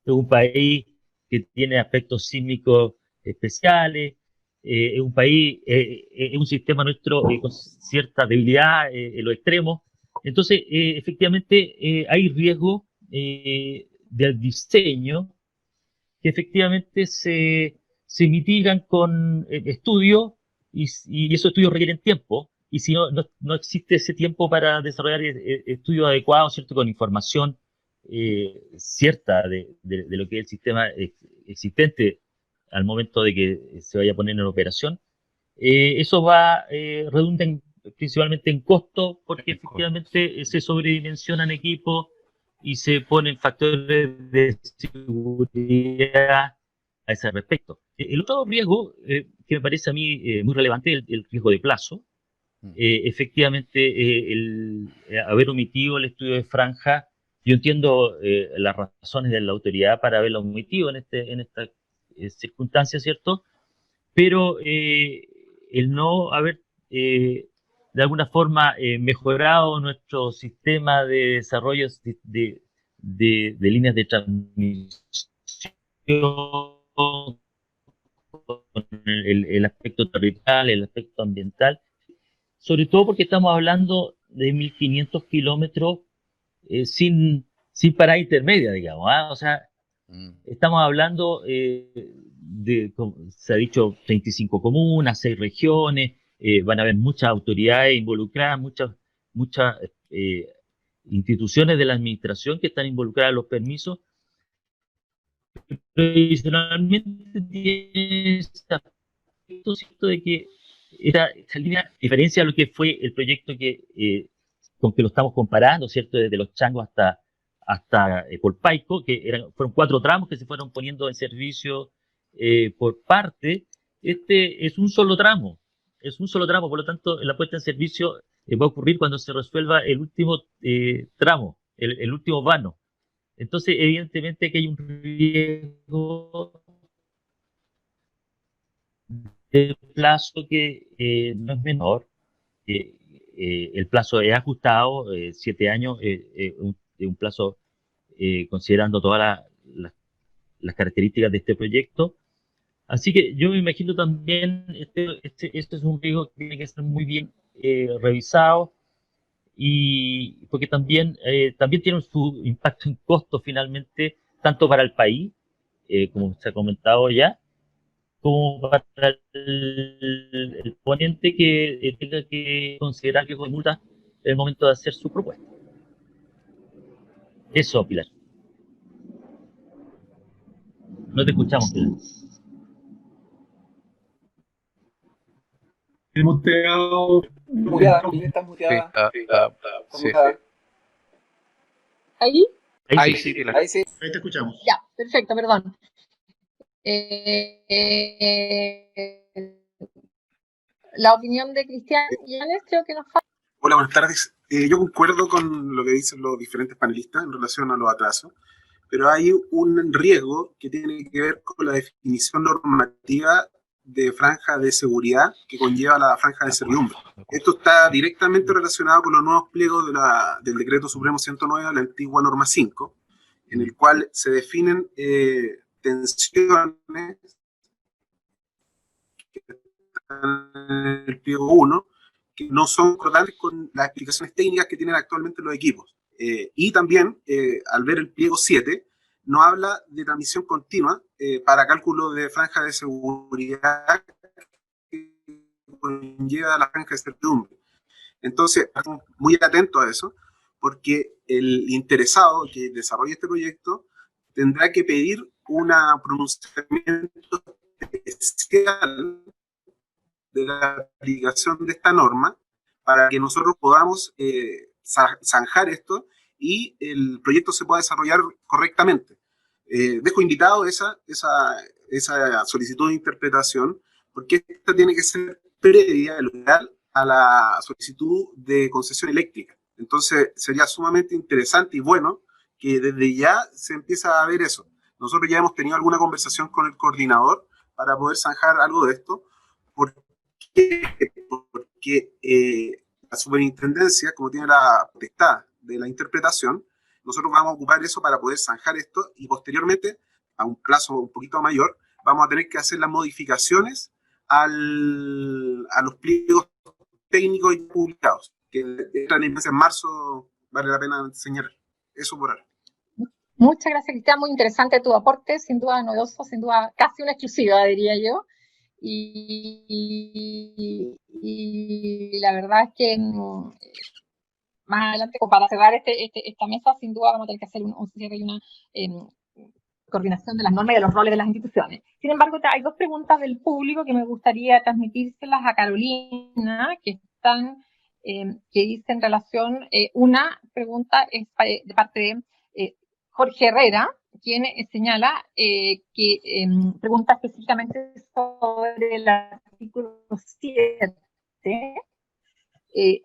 es un país que tiene aspectos sísmicos especiales, es un país, es un sistema nuestro con cierta debilidad en los extremos, Entonces, efectivamente, hay riesgo del diseño que efectivamente se mitigan con estudios y esos estudios requieren tiempo. Y si no existe ese tiempo para desarrollar estudios adecuados, ¿cierto? Con información cierta de lo que es el sistema existente al momento de que se vaya a poner en operación, eso redunda principalmente en costo, porque efectivamente se sobredimensionan equipos y se ponen factores de seguridad a ese respecto. El otro riesgo que me parece a mí muy relevante es el riesgo de plazo. Efectivamente, el haber omitido el estudio de franja, yo entiendo las razones de la autoridad para haberlo omitido en esta circunstancia, ¿cierto? Pero el no haber de alguna forma mejorado nuestro sistema de desarrollo de líneas de transmisión con el aspecto territorial, el aspecto ambiental, sobre todo porque estamos hablando de 1.500 kilómetros sin parada intermedia, digamos, ¿ah? O sea, estamos hablando como se ha dicho, 35 comunas, 6 regiones, van a haber muchas autoridades involucradas, muchas instituciones de la administración que están involucradas en los permisos. Tradicionalmente tiene ese aspecto, ¿cierto?, de que esta línea, a diferencia de lo que fue el proyecto con que lo estamos comparando, ¿cierto?, desde Los Changos hasta Colpaico, que fueron 4 tramos que se fueron poniendo en servicio por parte. Este es un solo tramo, por lo tanto, la puesta en servicio va a ocurrir cuando se resuelva el último tramo, el último vano. Entonces, evidentemente que hay un riesgo de plazo que no es menor. El plazo es ajustado, 7 años, un plazo considerando todas las características de este proyecto. Así que yo me imagino también, este es un riesgo que tiene que ser muy bien revisado, y porque también tiene su impacto en costo finalmente, tanto para el país, como se ha comentado ya, como para el ponente que tenga que considerar que con multa en el momento de hacer su propuesta. Eso, Pilar. No te escuchamos, Pilar. Muteado. Muteada, Pilar, estás muteada. Sí. ¿Ahí? Ahí sí, Pilar. Ahí sí. Ahí te escuchamos. Ya, perfecto, perdón. La opinión de Cristian Llanes creo que nos falta. Hola, buenas tardes. Yo concuerdo con lo que dicen los diferentes panelistas en relación a los atrasos, pero hay un riesgo que tiene que ver con la definición normativa de franja de seguridad que conlleva la franja de servidumbre. Esto está directamente relacionado con los nuevos pliegos del Decreto Supremo 109, la antigua norma 5, en el cual se definen tensiones que están en el pliego 1, que no son concordantes con las explicaciones técnicas que tienen actualmente los equipos. Y también, al ver el pliego 7, no habla de transmisión continua para cálculo de franja de seguridad que conlleva la franja de servidumbre. Entonces, estamos muy atentos a eso, porque el interesado que desarrolle este proyecto tendrá que pedir un pronunciamiento especial de la aplicación de esta norma para que nosotros podamos zanjar esto y el proyecto se pueda desarrollar correctamente. Dejo invitado esa solicitud de interpretación, porque esta tiene que ser previa a la solicitud de concesión eléctrica. Entonces sería sumamente interesante y bueno que desde ya se empieza a ver eso. Nosotros ya hemos tenido alguna conversación con el coordinador para poder zanjar algo de esto, porque la superintendencia, como tiene la potestad de la interpretación, nosotros vamos a ocupar eso para poder zanjar esto y posteriormente, a un plazo un poquito mayor, vamos a tener que hacer las modificaciones a los pliegos técnicos y publicados. que entran en marzo, vale la pena enseñar. Eso por ahora. Muchas gracias, Cristian. Muy interesante tu aporte, sin duda novedoso, sin duda casi una exclusiva, diría yo. Y la verdad es que más adelante, como para cerrar esta mesa, sin duda vamos a tener que hacer un cierre y una coordinación de las normas y de los roles de las instituciones. Sin embargo, hay dos preguntas del público que me gustaría transmitírselas a Carolina, que están, que dice en relación, una pregunta es de parte de Jorge Herrera, quien señala que pregunta específicamente sobre el artículo 7,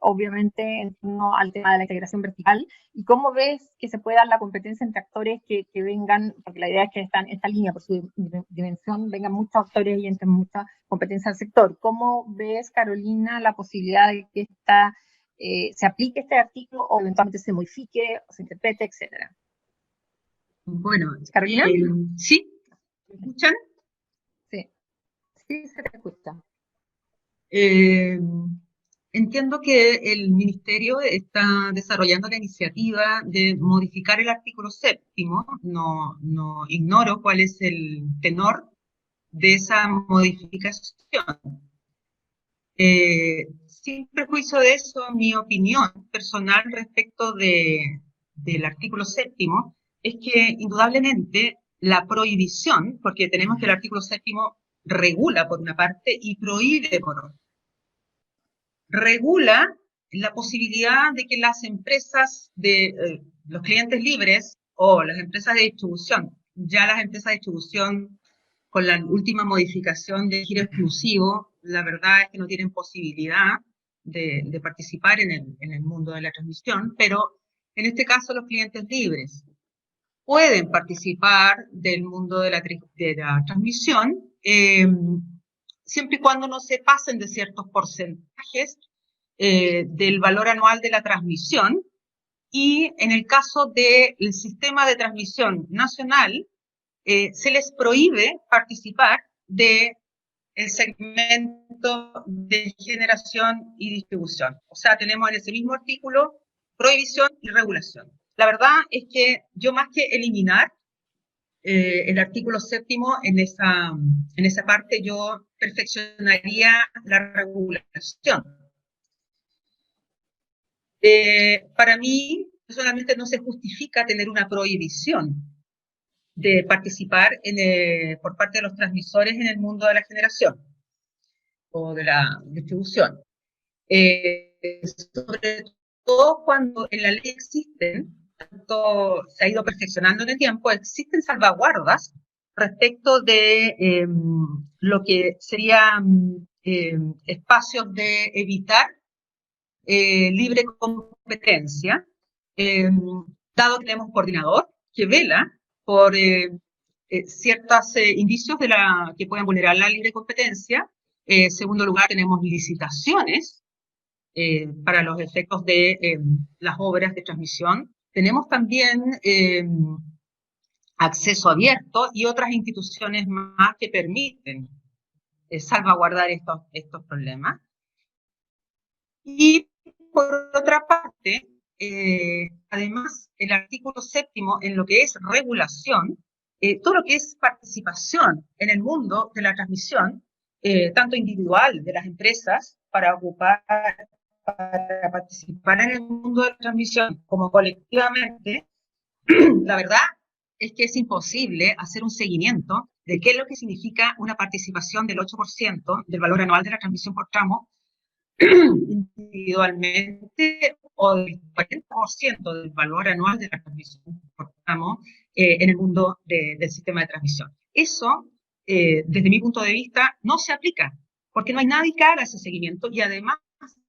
obviamente en torno al tema de la integración vertical, y cómo ves que se puede dar la competencia entre actores que vengan, porque la idea es que en esta línea, por su dimensión, vengan muchos actores y entren mucha competencia al sector. ¿Cómo ves, Carolina, la posibilidad de que se aplique este artículo o eventualmente se modifique o se interprete, etcétera? Bueno, Carolina. ¿Sí? ¿Me escuchan? Sí, sí se te escucha. Entiendo que el Ministerio está desarrollando la iniciativa de modificar el artículo 7º. No ignoro cuál es el tenor de esa modificación. Sin prejuicio de eso, mi opinión personal respecto del artículo 7º es que indudablemente la prohibición, porque tenemos que el artículo 7º regula por una parte y prohíbe por otra. Regula la posibilidad de que las empresas de los clientes libres o las empresas de distribución, ya las empresas de distribución con la última modificación de giro exclusivo, la verdad es que no tienen posibilidad de participar en el mundo de la transmisión, pero en este caso los clientes libres pueden participar del mundo de la transmisión, siempre y cuando no se pasen de ciertos porcentajes del valor anual de la transmisión, y en el caso del sistema de transmisión nacional, se les prohíbe participar del segmento de generación y distribución. O sea, tenemos en ese mismo artículo prohibición y regulación. La verdad es que yo, más que eliminar el artículo 7º en esa parte, yo perfeccionaría la regulación. Para mí, personalmente, no se justifica tener una prohibición de participar por parte de los transmisores en el mundo de la generación o de la distribución. Sobre todo cuando en la ley existen, tanto se ha ido perfeccionando en el tiempo, existen salvaguardas respecto de lo que serían espacios de evitar libre competencia, dado que tenemos un coordinador que vela por ciertos indicios que puedan vulnerar la libre competencia. En segundo lugar, tenemos licitaciones para los efectos de las obras de transmisión. Tenemos también acceso abierto y otras instituciones más que permiten salvaguardar estos problemas. Y por otra parte, además, el artículo 7º, en lo que es regulación, todo lo que es participación en el mundo de la transmisión, tanto individual de las empresas para participar en el mundo de la transmisión como colectivamente, la verdad es que es imposible hacer un seguimiento de qué es lo que significa una participación del 8% del valor anual de la transmisión por tramo individualmente, o del 40% del valor anual de la transmisión por tramo en el mundo del sistema de transmisión. Eso, desde mi punto de vista, no se aplica, porque no hay nadie que haga ese seguimiento, y además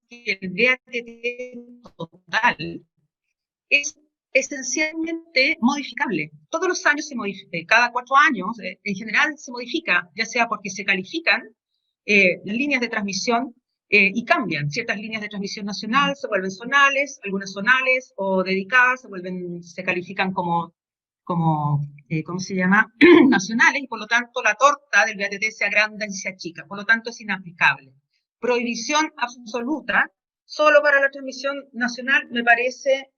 el VAT total es esencialmente modificable. Todos los años se modifica, cada 4 años en general se modifica, ya sea porque se califican las líneas de transmisión y cambian. Ciertas líneas de transmisión nacional se vuelven zonales, algunas zonales o dedicadas se califican como ¿cómo se llama? Nacionales, y por lo tanto la torta del VAT se agranda y se achica, por lo tanto es inaplicable. Prohibición absoluta solo para la transmisión nacional me parece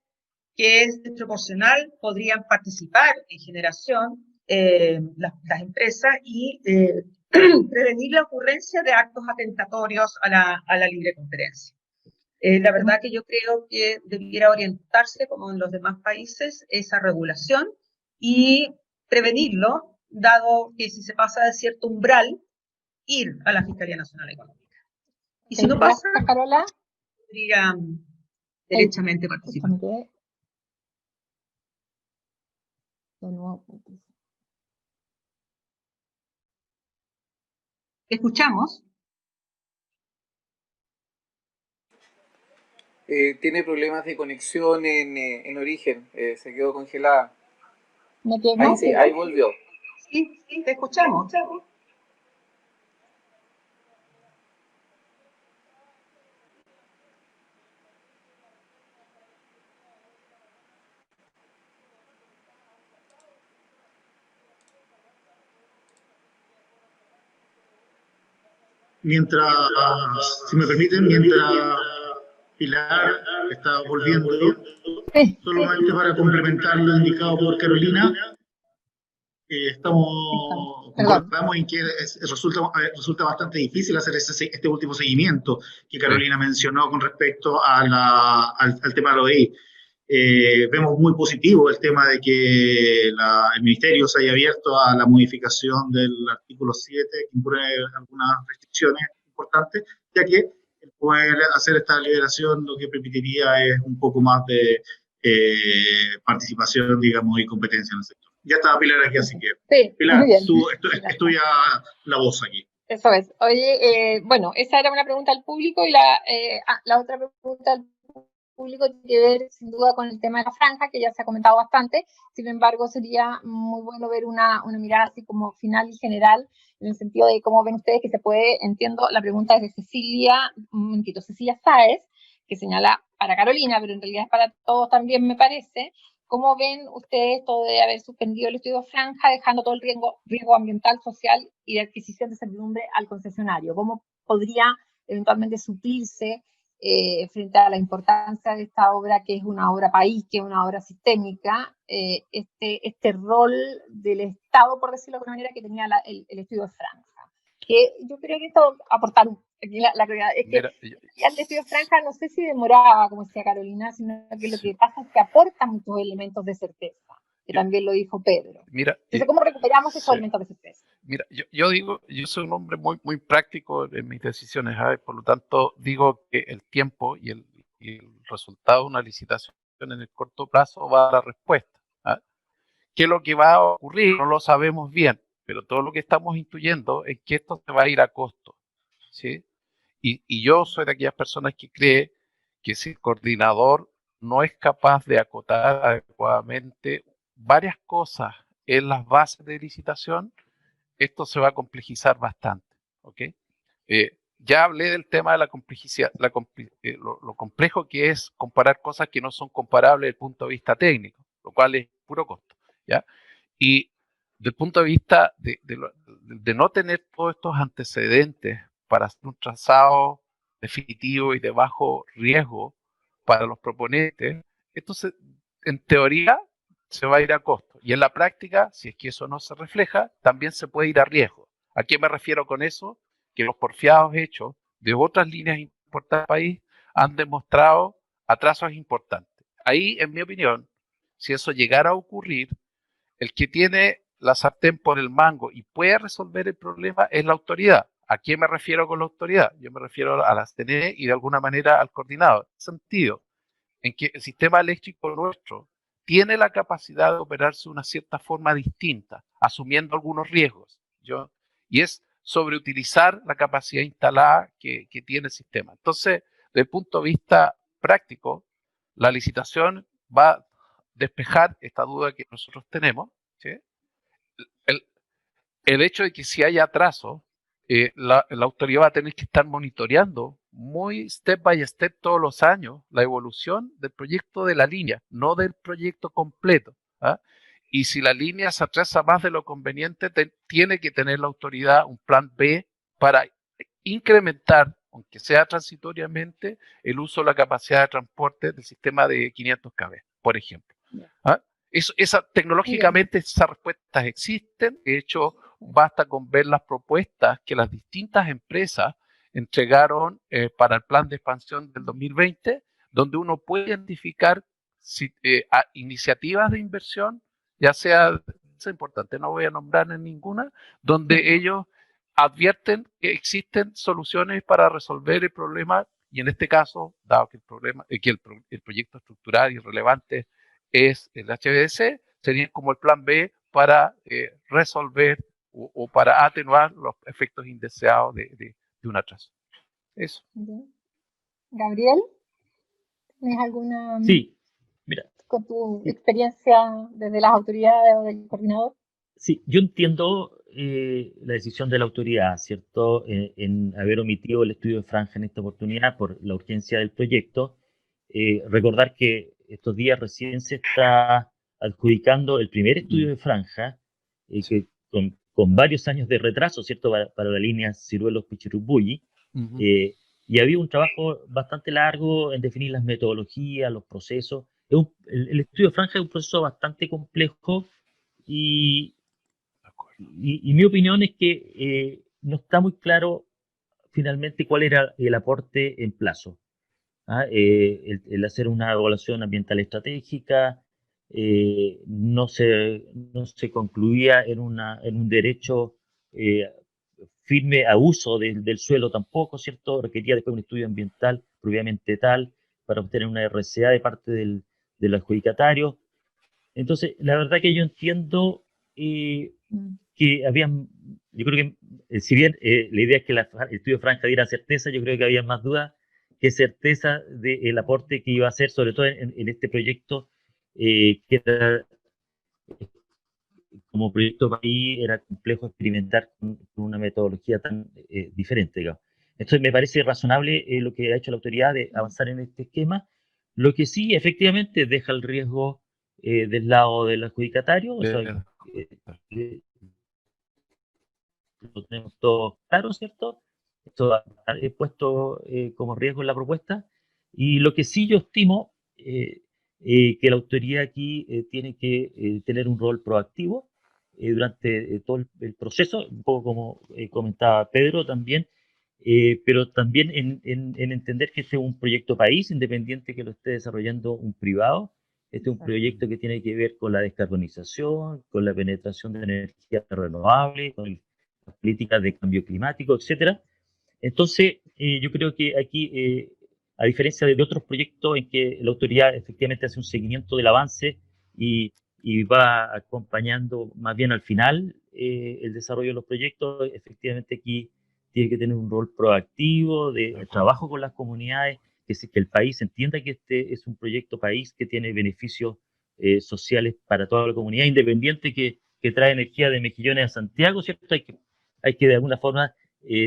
que es desproporcional. Podrían participar en generación las empresas y prevenir la ocurrencia de actos atentatorios a la libre competencia. La verdad que yo creo que debiera orientarse, como en los demás países, esa regulación y prevenirlo, dado que si se pasa de cierto umbral, ir a la Fiscalía Nacional Económica. Y si no pasa, Carola, podrían derechamente participar. ¿Escuchamos? Tiene problemas de conexión en origen, se quedó congelada. Ahí sí, ahí volvió. Sí, sí, te escuchamos. Mientras, si me permiten, mientras Pilar está volviendo, solamente para complementar lo indicado por Carolina, concordamos en que resulta bastante difícil hacer este último seguimiento que Carolina mencionó con respecto a al tema de la OEI. Vemos muy positivo el tema de que el Ministerio se haya abierto a la modificación del artículo 7, que impone algunas restricciones importantes, ya que el poder hacer esta liberación lo que permitiría es un poco más de participación, digamos, y competencia en el sector. Ya estaba Pilar aquí, así que sí, Pilar, es tuya la voz aquí. Eso es. Oye, bueno, esa era una pregunta al público y la otra pregunta al público tiene que ver sin duda con el tema de la franja, que ya se ha comentado bastante. Sin embargo, sería muy bueno ver una mirada así como final y general, en el sentido de cómo ven ustedes que se puede, entiendo, la pregunta es de Cecilia Sáez, que señala para Carolina, pero en realidad es para todos también, me parece. ¿Cómo ven ustedes esto de haber suspendido el estudio franja, dejando todo el riesgo ambiental, social y de adquisición de servidumbre al concesionario? ¿Cómo podría eventualmente suplirse frente a la importancia de esta obra, que es una obra país, que es una obra sistémica, este rol del Estado, por decirlo de alguna manera, que tenía el estudio de franja? Que yo creo que esto aportar la realidad es que el estudio franja no sé si demoraba, como decía Carolina, sino que lo que pasa es que aporta muchos elementos de certeza, que también lo dijo Pedro. Entonces, ¿cómo recuperamos esos elementos de certeza? Mira, yo soy un hombre muy práctico en mis decisiones, ¿sabes? Por lo tanto, digo que el tiempo y el resultado de una licitación en el corto plazo va a dar la respuesta. ¿Ah? ¿Qué es lo que va a ocurrir? No lo sabemos bien, pero todo lo que estamos intuyendo es que esto se va a ir a costo, ¿sí? Y yo soy de aquellas personas que cree que si el coordinador no es capaz de acotar adecuadamente varias cosas en las bases de licitación, esto se va a complejizar bastante, ¿ok? Ya hablé del tema de la complejidad, lo complejo que es comparar cosas que no son comparables desde el punto de vista técnico, lo cual es puro costo, ¿ya? Y desde el punto de vista de no tener todos estos antecedentes para hacer un trazado definitivo y de bajo riesgo para los proponentes, esto en teoría se va a ir a costo. Y en la práctica, si es que eso no se refleja, también se puede ir a riesgo. ¿A qué me refiero con eso? Que los porfiados hechos de otras líneas importantes del país han demostrado atrasos importantes. Ahí, en mi opinión, si eso llegara a ocurrir, el que tiene la sartén por el mango y puede resolver el problema es la autoridad. ¿A qué me refiero con la autoridad? Yo me refiero a la CNE y de alguna manera al coordinador. En sentido, en que el sistema eléctrico nuestro tiene la capacidad de operarse de una cierta forma distinta, asumiendo algunos riesgos. Y es sobreutilizar la capacidad instalada que tiene el sistema. Entonces, desde el punto de vista práctico, la licitación va a despejar esta duda que nosotros tenemos, ¿sí? El hecho de que si hay atraso, la autoridad va a tener que estar monitoreando muy step by step todos los años la evolución del proyecto de la línea, no del proyecto completo. ¿Ah? Y si la línea se atrasa más de lo conveniente, tiene que tener la autoridad un plan B para incrementar aunque sea transitoriamente, el uso de la capacidad de transporte del sistema de 500 kb, por ejemplo. ¿Ah? Tecnológicamente esas respuestas existen. De hecho, basta con ver las propuestas que las distintas empresas entregaron para el plan de expansión del 2020, donde uno puede identificar iniciativas de inversión, ya sea, es importante, no voy a nombrar en ninguna, donde ellos advierten que existen soluciones para resolver el problema, y en este caso, dado que el proyecto estructural y relevante es el HVDC, sería como el plan B para resolver o para atenuar los efectos indeseados de un atraso. Eso. Gabriel, ¿tienes alguna... Sí, mira. Con tu experiencia desde las autoridades o del coordinador? Sí, yo entiendo la decisión de la autoridad, ¿cierto?, en haber omitido el estudio de franja en esta oportunidad por la urgencia del proyecto. Recordar que estos días recién se está adjudicando el primer estudio de franja, que con varios años de retraso, ¿cierto?, para la línea Ciruelos-Pichirubulli. Y había un trabajo bastante largo en definir las metodologías, los procesos. El estudio de franja es un proceso bastante complejo y mi opinión es que no está muy claro finalmente cuál era el aporte en plazo. El hacer una evaluación ambiental estratégica no se concluía en un derecho firme a uso del suelo tampoco, ¿cierto? Requería después un estudio ambiental propiamente tal para obtener una RCA de parte del adjudicatario. Entonces, la verdad que yo entiendo que yo creo que si bien la idea es que el estudio de franja diera certeza, yo creo que había más dudas que certeza del aporte que iba a hacer, sobre todo en este proyecto, que era, como proyecto país, era complejo experimentar con una metodología tan diferente, digamos. Entonces, me parece razonable lo que ha hecho la autoridad de avanzar en este esquema. Lo que sí, efectivamente, deja el riesgo del lado del adjudicatario. O sea, lo tenemos todo claro, ¿cierto? Esto ha puesto como riesgo en la propuesta. Y lo que sí yo estimo que la autoridad aquí tiene que tener un rol proactivo durante todo el proceso, un poco como comentaba Pedro también, pero también en entender que este es un proyecto país, independiente que lo esté desarrollando un privado. Este es un proyecto que tiene que ver con la descarbonización, con la penetración de energía renovable, con las políticas de cambio climático, etcétera. Entonces, yo creo que aquí, a diferencia de otros proyectos en que la autoridad efectivamente hace un seguimiento del avance y va acompañando más bien al final el desarrollo de los proyectos, efectivamente aquí tiene que tener un rol proactivo de trabajo con las comunidades, que el país entienda que este es un proyecto país que tiene beneficios sociales para toda la comunidad, independiente que trae energía de Mejillones a Santiago, ¿cierto? Hay que de alguna forma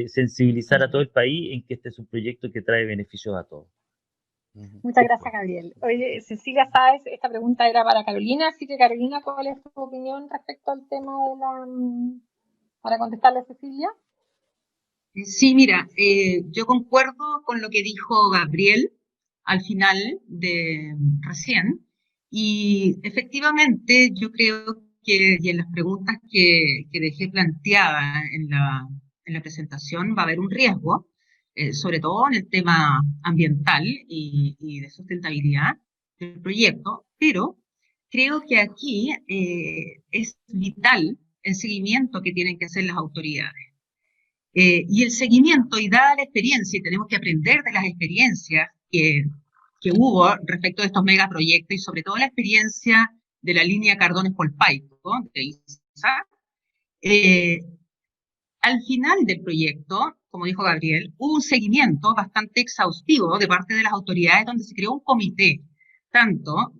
sensibilizar a todo el país en que este es un proyecto que trae beneficios a todos. Muchas gracias, Gabriel. Oye, Cecilia, sabes, esta pregunta era para Carolina, así que Carolina, ¿cuál es tu opinión respecto al tema para contestarle a Cecilia? Sí, mira, yo concuerdo con lo que dijo Gabriel al final de recién, y efectivamente yo creo que, y en las preguntas que dejé planteadas en la presentación, va a haber un riesgo, sobre todo en el tema ambiental y de sustentabilidad del proyecto, pero creo que aquí es vital el seguimiento que tienen que hacer las autoridades. Y el seguimiento, y dada la experiencia, y tenemos que aprender de las experiencias que hubo respecto de estos megaproyectos, y sobre todo la experiencia de la línea Cardones-Polpaico, de ISA, al final del proyecto, como dijo Gabriel, hubo un seguimiento bastante exhaustivo de parte de las autoridades, donde se creó un comité, tanto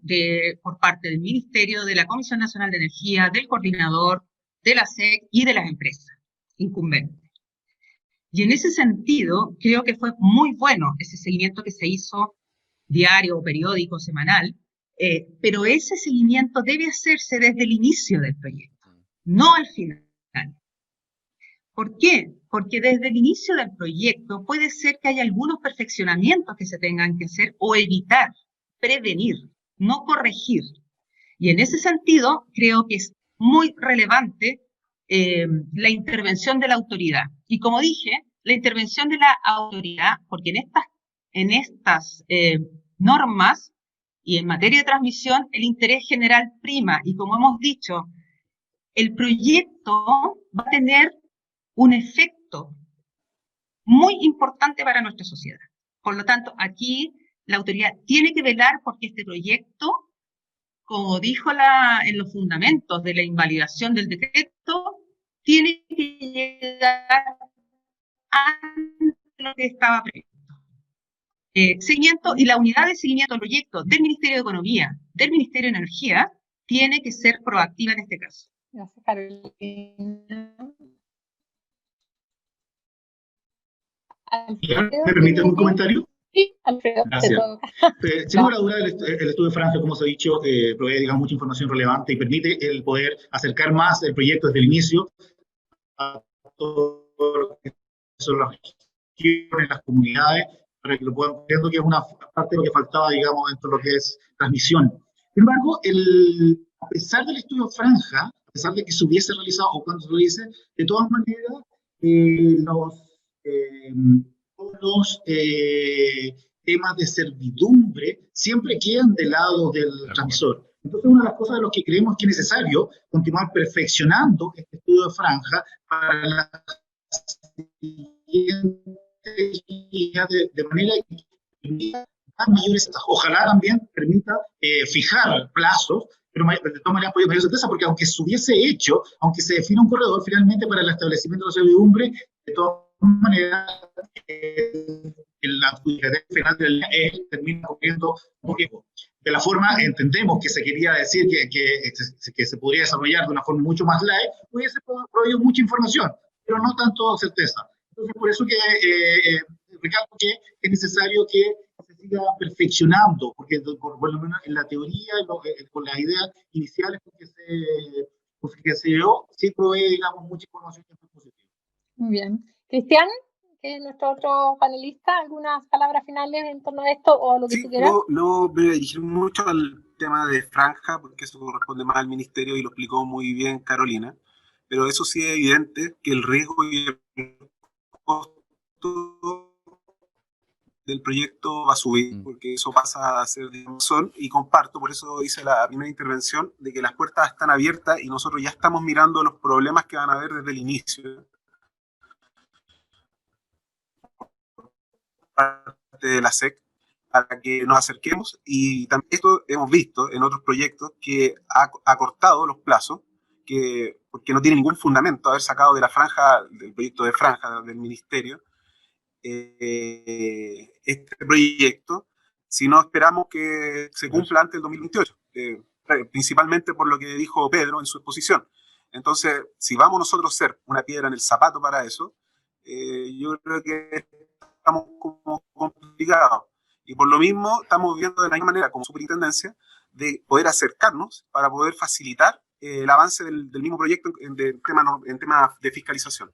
por parte del Ministerio, de la Comisión Nacional de Energía, del coordinador, de la SEC y de las empresas incumbentes. Y en ese sentido, creo que fue muy bueno ese seguimiento que se hizo diario, periódico, semanal, pero ese seguimiento debe hacerse desde el inicio del proyecto, no al final. ¿Por qué? porque desde el inicio del proyecto puede ser que haya algunos perfeccionamientos que se tengan que hacer o evitar, prevenir, no corregir. Y en ese sentido, creo que es muy relevante la intervención de la autoridad. Y como dije, la intervención de la autoridad, porque en estas normas y en materia de transmisión, el interés general prima. Y como hemos dicho, el proyecto va a tener un efecto muy importante para nuestra sociedad. Por lo tanto, aquí la autoridad tiene que velar porque este proyecto, como dijo en los fundamentos de la invalidación del decreto, tiene que llegar antes de lo que estaba previsto. Seguimiento y la unidad de seguimiento del proyecto del Ministerio de Economía, del Ministerio de Energía, tiene que ser proactiva en este caso. Gracias, Carolina. ¿Me permite un comentario? Sí, Alfredo. Gracias. Sin lugar a duda, el estudio de Francia, como se ha dicho, provee, digamos, mucha información relevante y permite el poder acercar más el proyecto desde el inicio a todo lo que son las regiones, las comunidades, para que lo puedan ver, que es una parte de lo que faltaba, digamos, dentro de lo que es transmisión. Sin embargo, a pesar del estudio Franja, a pesar de que se hubiese realizado o cuando se lo dice, de todas maneras, todos los temas de servidumbre siempre quedan del lado del transmisor. Entonces, una de las cosas de las que creemos que es necesario continuar perfeccionando este estudio de Franja para la siguiente guía de manera que permita mayores, ojalá también permita fijar plazos, pero de todas maneras mayor certeza, porque aunque se hubiese hecho, aunque se defina un corredor, finalmente para el establecimiento de la servidumbre, de todas maneras, la adjudicación final del termina corriendo un tiempo. De la forma, entendemos que se quería decir que se podría desarrollar de una forma mucho más light, hubiese proveído mucha información, pero no tanto certeza. Entonces, por eso que recalco que es necesario que se siga perfeccionando, porque por lo menos en la teoría, con las ideas iniciales que se dio, sí provee, digamos, mucha información que es positiva. Muy bien. Cristian, que es nuestro otro panelista, ¿algunas palabras finales en torno a esto o a lo que tú quieras? No me dirigí mucho al tema de Franja, porque eso corresponde más al ministerio y lo explicó muy bien Carolina, pero eso sí es evidente que el riesgo y el costo del proyecto va a subir, porque eso pasa a ser de razón, y comparto, por eso hice la primera intervención, de que las puertas están abiertas y nosotros ya estamos mirando los problemas que van a haber desde el inicio. Parte de la SEC, para que nos acerquemos, y también esto hemos visto en otros proyectos que ha cortado los plazos, porque no tiene ningún fundamento haber sacado de la franja, del proyecto de franja del ministerio, este proyecto, si no esperamos que se cumpla antes del 2028, principalmente por lo que dijo Pedro en su exposición. Entonces, si vamos nosotros a ser una piedra en el zapato para eso, yo creo que estamos como complicados. Y por lo mismo estamos viendo de la misma manera como superintendencia de poder acercarnos para poder facilitar el avance del mismo proyecto en temas de fiscalización.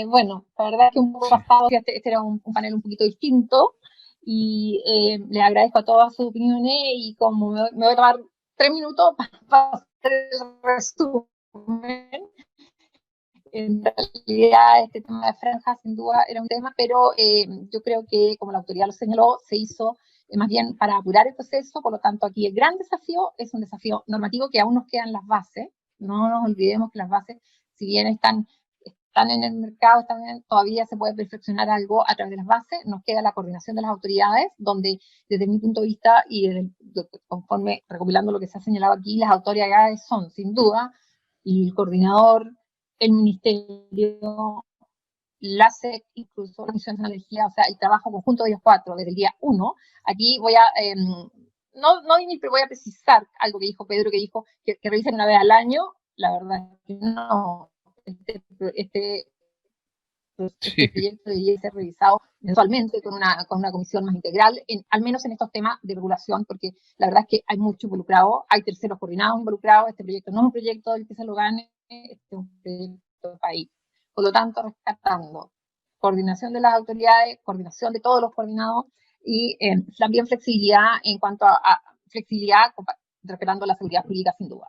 Bueno, la verdad es que un poco pasado, este era un panel un poquito distinto y les agradezco a todas sus opiniones y como me voy a tomar 3 minutos para hacer el resumen. En realidad este tema de franjas sin duda era un tema, pero yo creo que como la autoridad lo señaló, se hizo más bien para apurar el proceso, por lo tanto aquí el gran desafío es un desafío normativo que aún nos quedan las bases, no nos olvidemos que las bases, si bien están en el mercado, todavía se puede perfeccionar algo a través de las bases, nos queda la coordinación de las autoridades, donde desde mi punto de vista y conforme recopilando lo que se ha señalado aquí, las autoridades son sin duda el coordinador, el ministerio, la SEC, incluso la Comisión de Energía, o sea, el trabajo conjunto de ellos 4 desde el día 1. Aquí voy a, pero voy a precisar algo que dijo Pedro, que dijo que revisen una vez al año. La verdad es que no. Este este proyecto debería ser revisado mensualmente con una comisión más integral, al menos en estos temas de regulación, porque la verdad es que hay mucho involucrado, hay terceros coordinados involucrados, este proyecto no es un proyecto del que se lo gane, este es un proyecto de país. Por lo tanto, rescatando coordinación de las autoridades, coordinación de todos los coordinados y también flexibilidad en cuanto a flexibilidad, respetando la seguridad jurídica sin duda.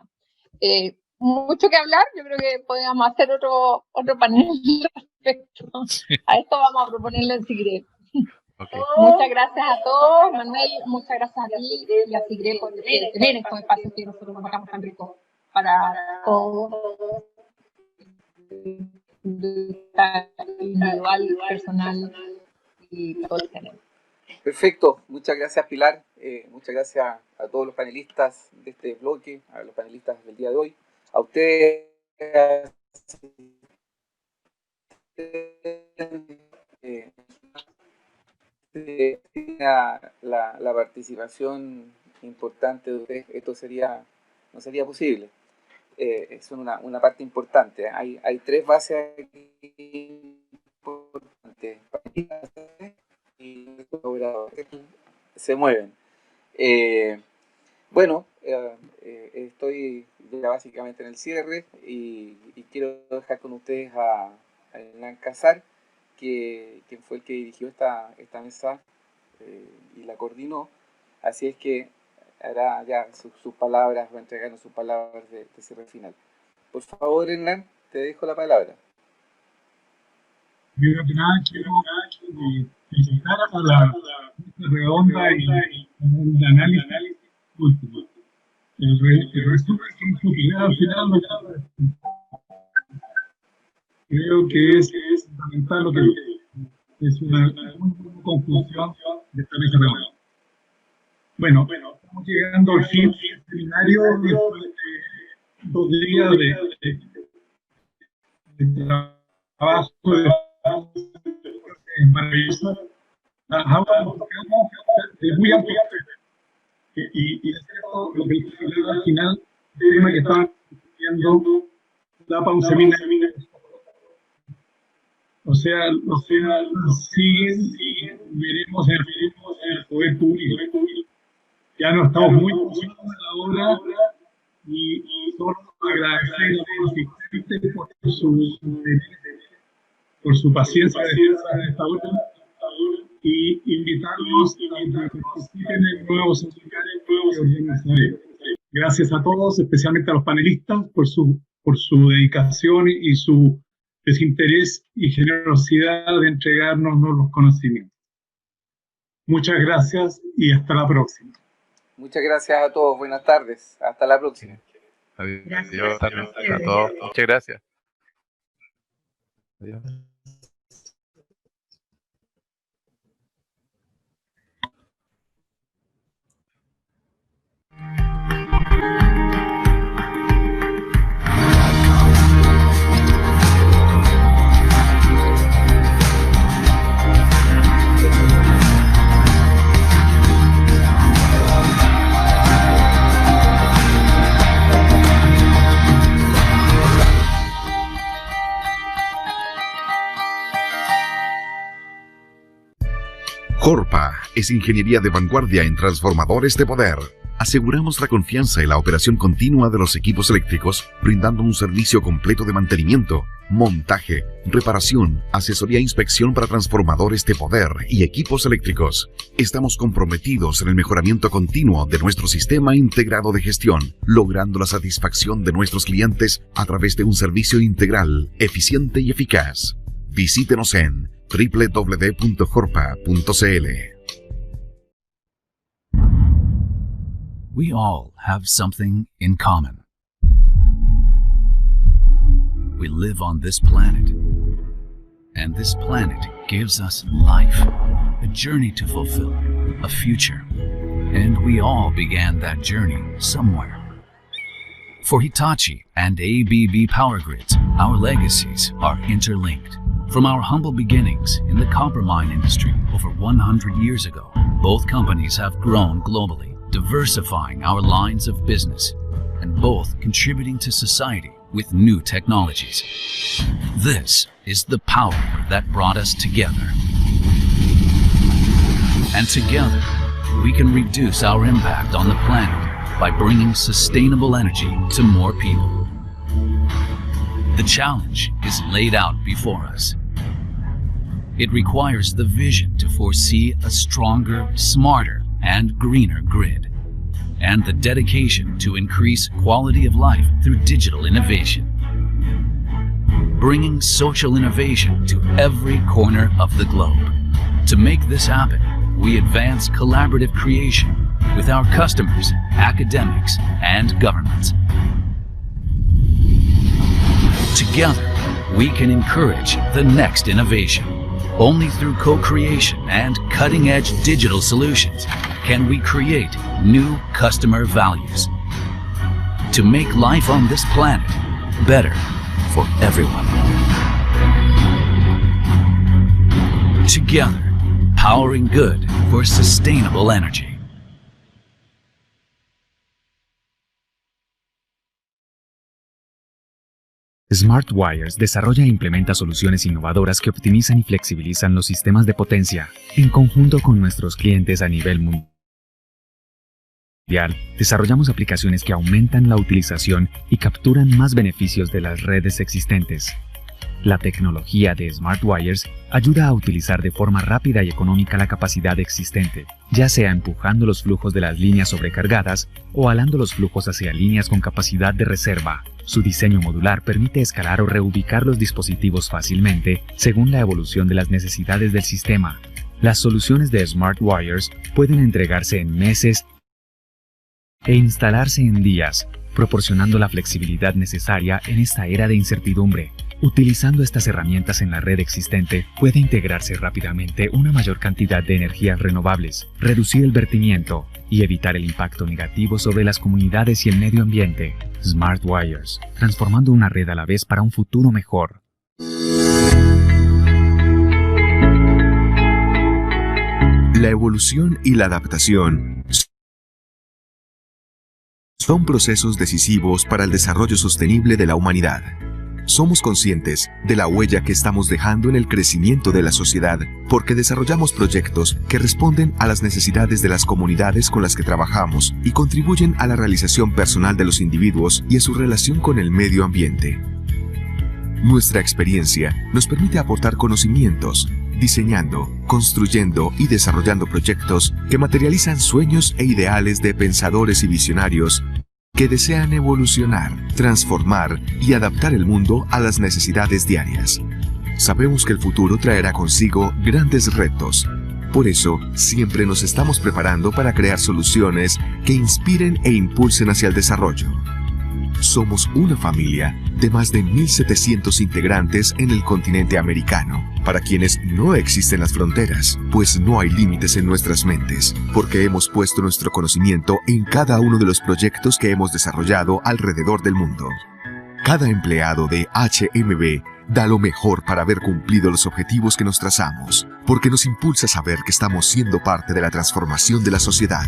Mucho que hablar, yo creo que podríamos hacer otro panel respecto a esto. Vamos a proponerlo en SIGRE. Okay. Muchas gracias a todos, Manuel, muchas gracias a ti y a SIGRE por tener estos espacios que nosotros nos sacamos tan ricos para todos, individual, personal y todo el género. Perfecto, muchas gracias Pilar, muchas gracias a todos los panelistas de este bloque, a los panelistas del día de hoy, a ustedes, la participación importante de ustedes, esto no sería posible. Son una parte importante. Hay tres bases importantes y los colaboradores se mueven. Estoy ya básicamente en el cierre y quiero dejar con ustedes a Hernán Casar, quien fue el que dirigió esta mesa y la coordinó. Así es que hará ya sus palabras, va a entregarnos sus palabras de cierre final. Por favor, Hernán, te dejo la palabra. Primero que nada, quiero felicitar a la redonda y el análisis último. El resumen que hizo Pilar al final creo que es fundamental lo que es una conclusión de esta mesa redonda. Bueno, estamos llegando al fin del seminario después de 2 días de trabajo maravilloso. Ahora nos quedamos muy amplio y es cierto lo que dice al final, el tema que estaban discutiendo da para un seminario. O sea, siguen, veremos en el poder público. Ya no estamos muy conscientes de la obra y solo agradecer a los asistentes por su paciencia de esta obra y invitarlos a que participen en nuevos seminarios que organizaré. Gracias a todos, especialmente a los panelistas, por su dedicación y su desinterés y generosidad de entregarnos los conocimientos. Muchas gracias y hasta la próxima. Muchas gracias a todos. Buenas tardes. Hasta la próxima. Adiós a todos. Muchas gracias. Adiós. Corpa es ingeniería de vanguardia en transformadores de poder. Aseguramos la confianza y la operación continua de los equipos eléctricos, brindando un servicio completo de mantenimiento, montaje, reparación, asesoría e inspección para transformadores de poder y equipos eléctricos. Estamos comprometidos en el mejoramiento continuo de nuestro sistema integrado de gestión, logrando la satisfacción de nuestros clientes a través de un servicio integral, eficiente y eficaz. Visítenos en www.corpa.cl. We all have something in common. We live on this planet, and this planet gives us life, a journey to fulfill, a future, and we all began that journey somewhere. For Hitachi and ABB Power Grids, our legacies are interlinked. From our humble beginnings in the copper mine industry over 100 years ago, both companies have grown globally, diversifying our lines of business and both contributing to society with new technologies. This is the power that brought us together. And together, we can reduce our impact on the planet by bringing sustainable energy to more people. The challenge is laid out before us. It requires the vision to foresee a stronger, smarter, and greener grid, and the dedication to increase quality of life through digital innovation. Bringing social innovation to every corner of the globe. To make this happen, we advance collaborative creation with our customers, academics, and governments. Together, we can encourage the next innovation. Only through co-creation and cutting-edge digital solutions can we create new customer values to make life on this planet better for everyone. Together, powering good for sustainable energy. Smart Wires desarrolla e implementa soluciones innovadoras que optimizan y flexibilizan los sistemas de potencia. En conjunto con nuestros clientes a nivel mundial, desarrollamos aplicaciones que aumentan la utilización y capturan más beneficios de las redes existentes. La tecnología de Smart Wires ayuda a utilizar de forma rápida y económica la capacidad existente, ya sea empujando los flujos de las líneas sobrecargadas o alando los flujos hacia líneas con capacidad de reserva. Su diseño modular permite escalar o reubicar los dispositivos fácilmente según la evolución de las necesidades del sistema. Las soluciones de Smart Wires pueden entregarse en meses e instalarse en días, proporcionando la flexibilidad necesaria en esta era de incertidumbre. Utilizando estas herramientas en la red existente, puede integrarse rápidamente una mayor cantidad de energías renovables, reducir el vertimiento y evitar el impacto negativo sobre las comunidades y el medio ambiente. Smart Wires, transformando una red a la vez para un futuro mejor. La evolución y la adaptación son procesos decisivos para el desarrollo sostenible de la humanidad. Somos conscientes de la huella que estamos dejando en el crecimiento de la sociedad porque desarrollamos proyectos que responden a las necesidades de las comunidades con las que trabajamos y contribuyen a la realización personal de los individuos y a su relación con el medio ambiente. Nuestra experiencia nos permite aportar conocimientos, diseñando, construyendo y desarrollando proyectos que materializan sueños e ideales de pensadores y visionarios que desean evolucionar, transformar y adaptar el mundo a las necesidades diarias. Sabemos que el futuro traerá consigo grandes retos. Por eso, siempre nos estamos preparando para crear soluciones que inspiren e impulsen hacia el desarrollo. Somos una familia de más de 1.700 integrantes en el continente americano, para quienes no existen las fronteras, pues no hay límites en nuestras mentes, porque hemos puesto nuestro conocimiento en cada uno de los proyectos que hemos desarrollado alrededor del mundo. Cada empleado de HMB da lo mejor para haber cumplido los objetivos que nos trazamos, porque nos impulsa a saber que estamos siendo parte de la transformación de la sociedad.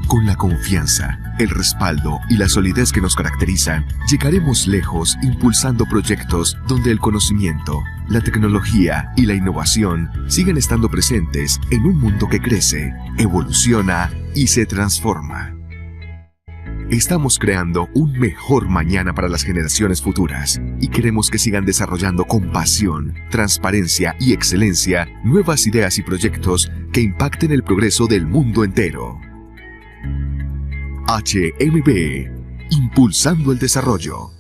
Con la confianza, el respaldo y la solidez que nos caracterizan, llegaremos lejos impulsando proyectos donde el conocimiento, la tecnología y la innovación siguen estando presentes en un mundo que crece, evoluciona y se transforma. Estamos creando un mejor mañana para las generaciones futuras y queremos que sigan desarrollando con pasión, transparencia y excelencia nuevas ideas y proyectos que impacten el progreso del mundo entero. HMB, impulsando el desarrollo.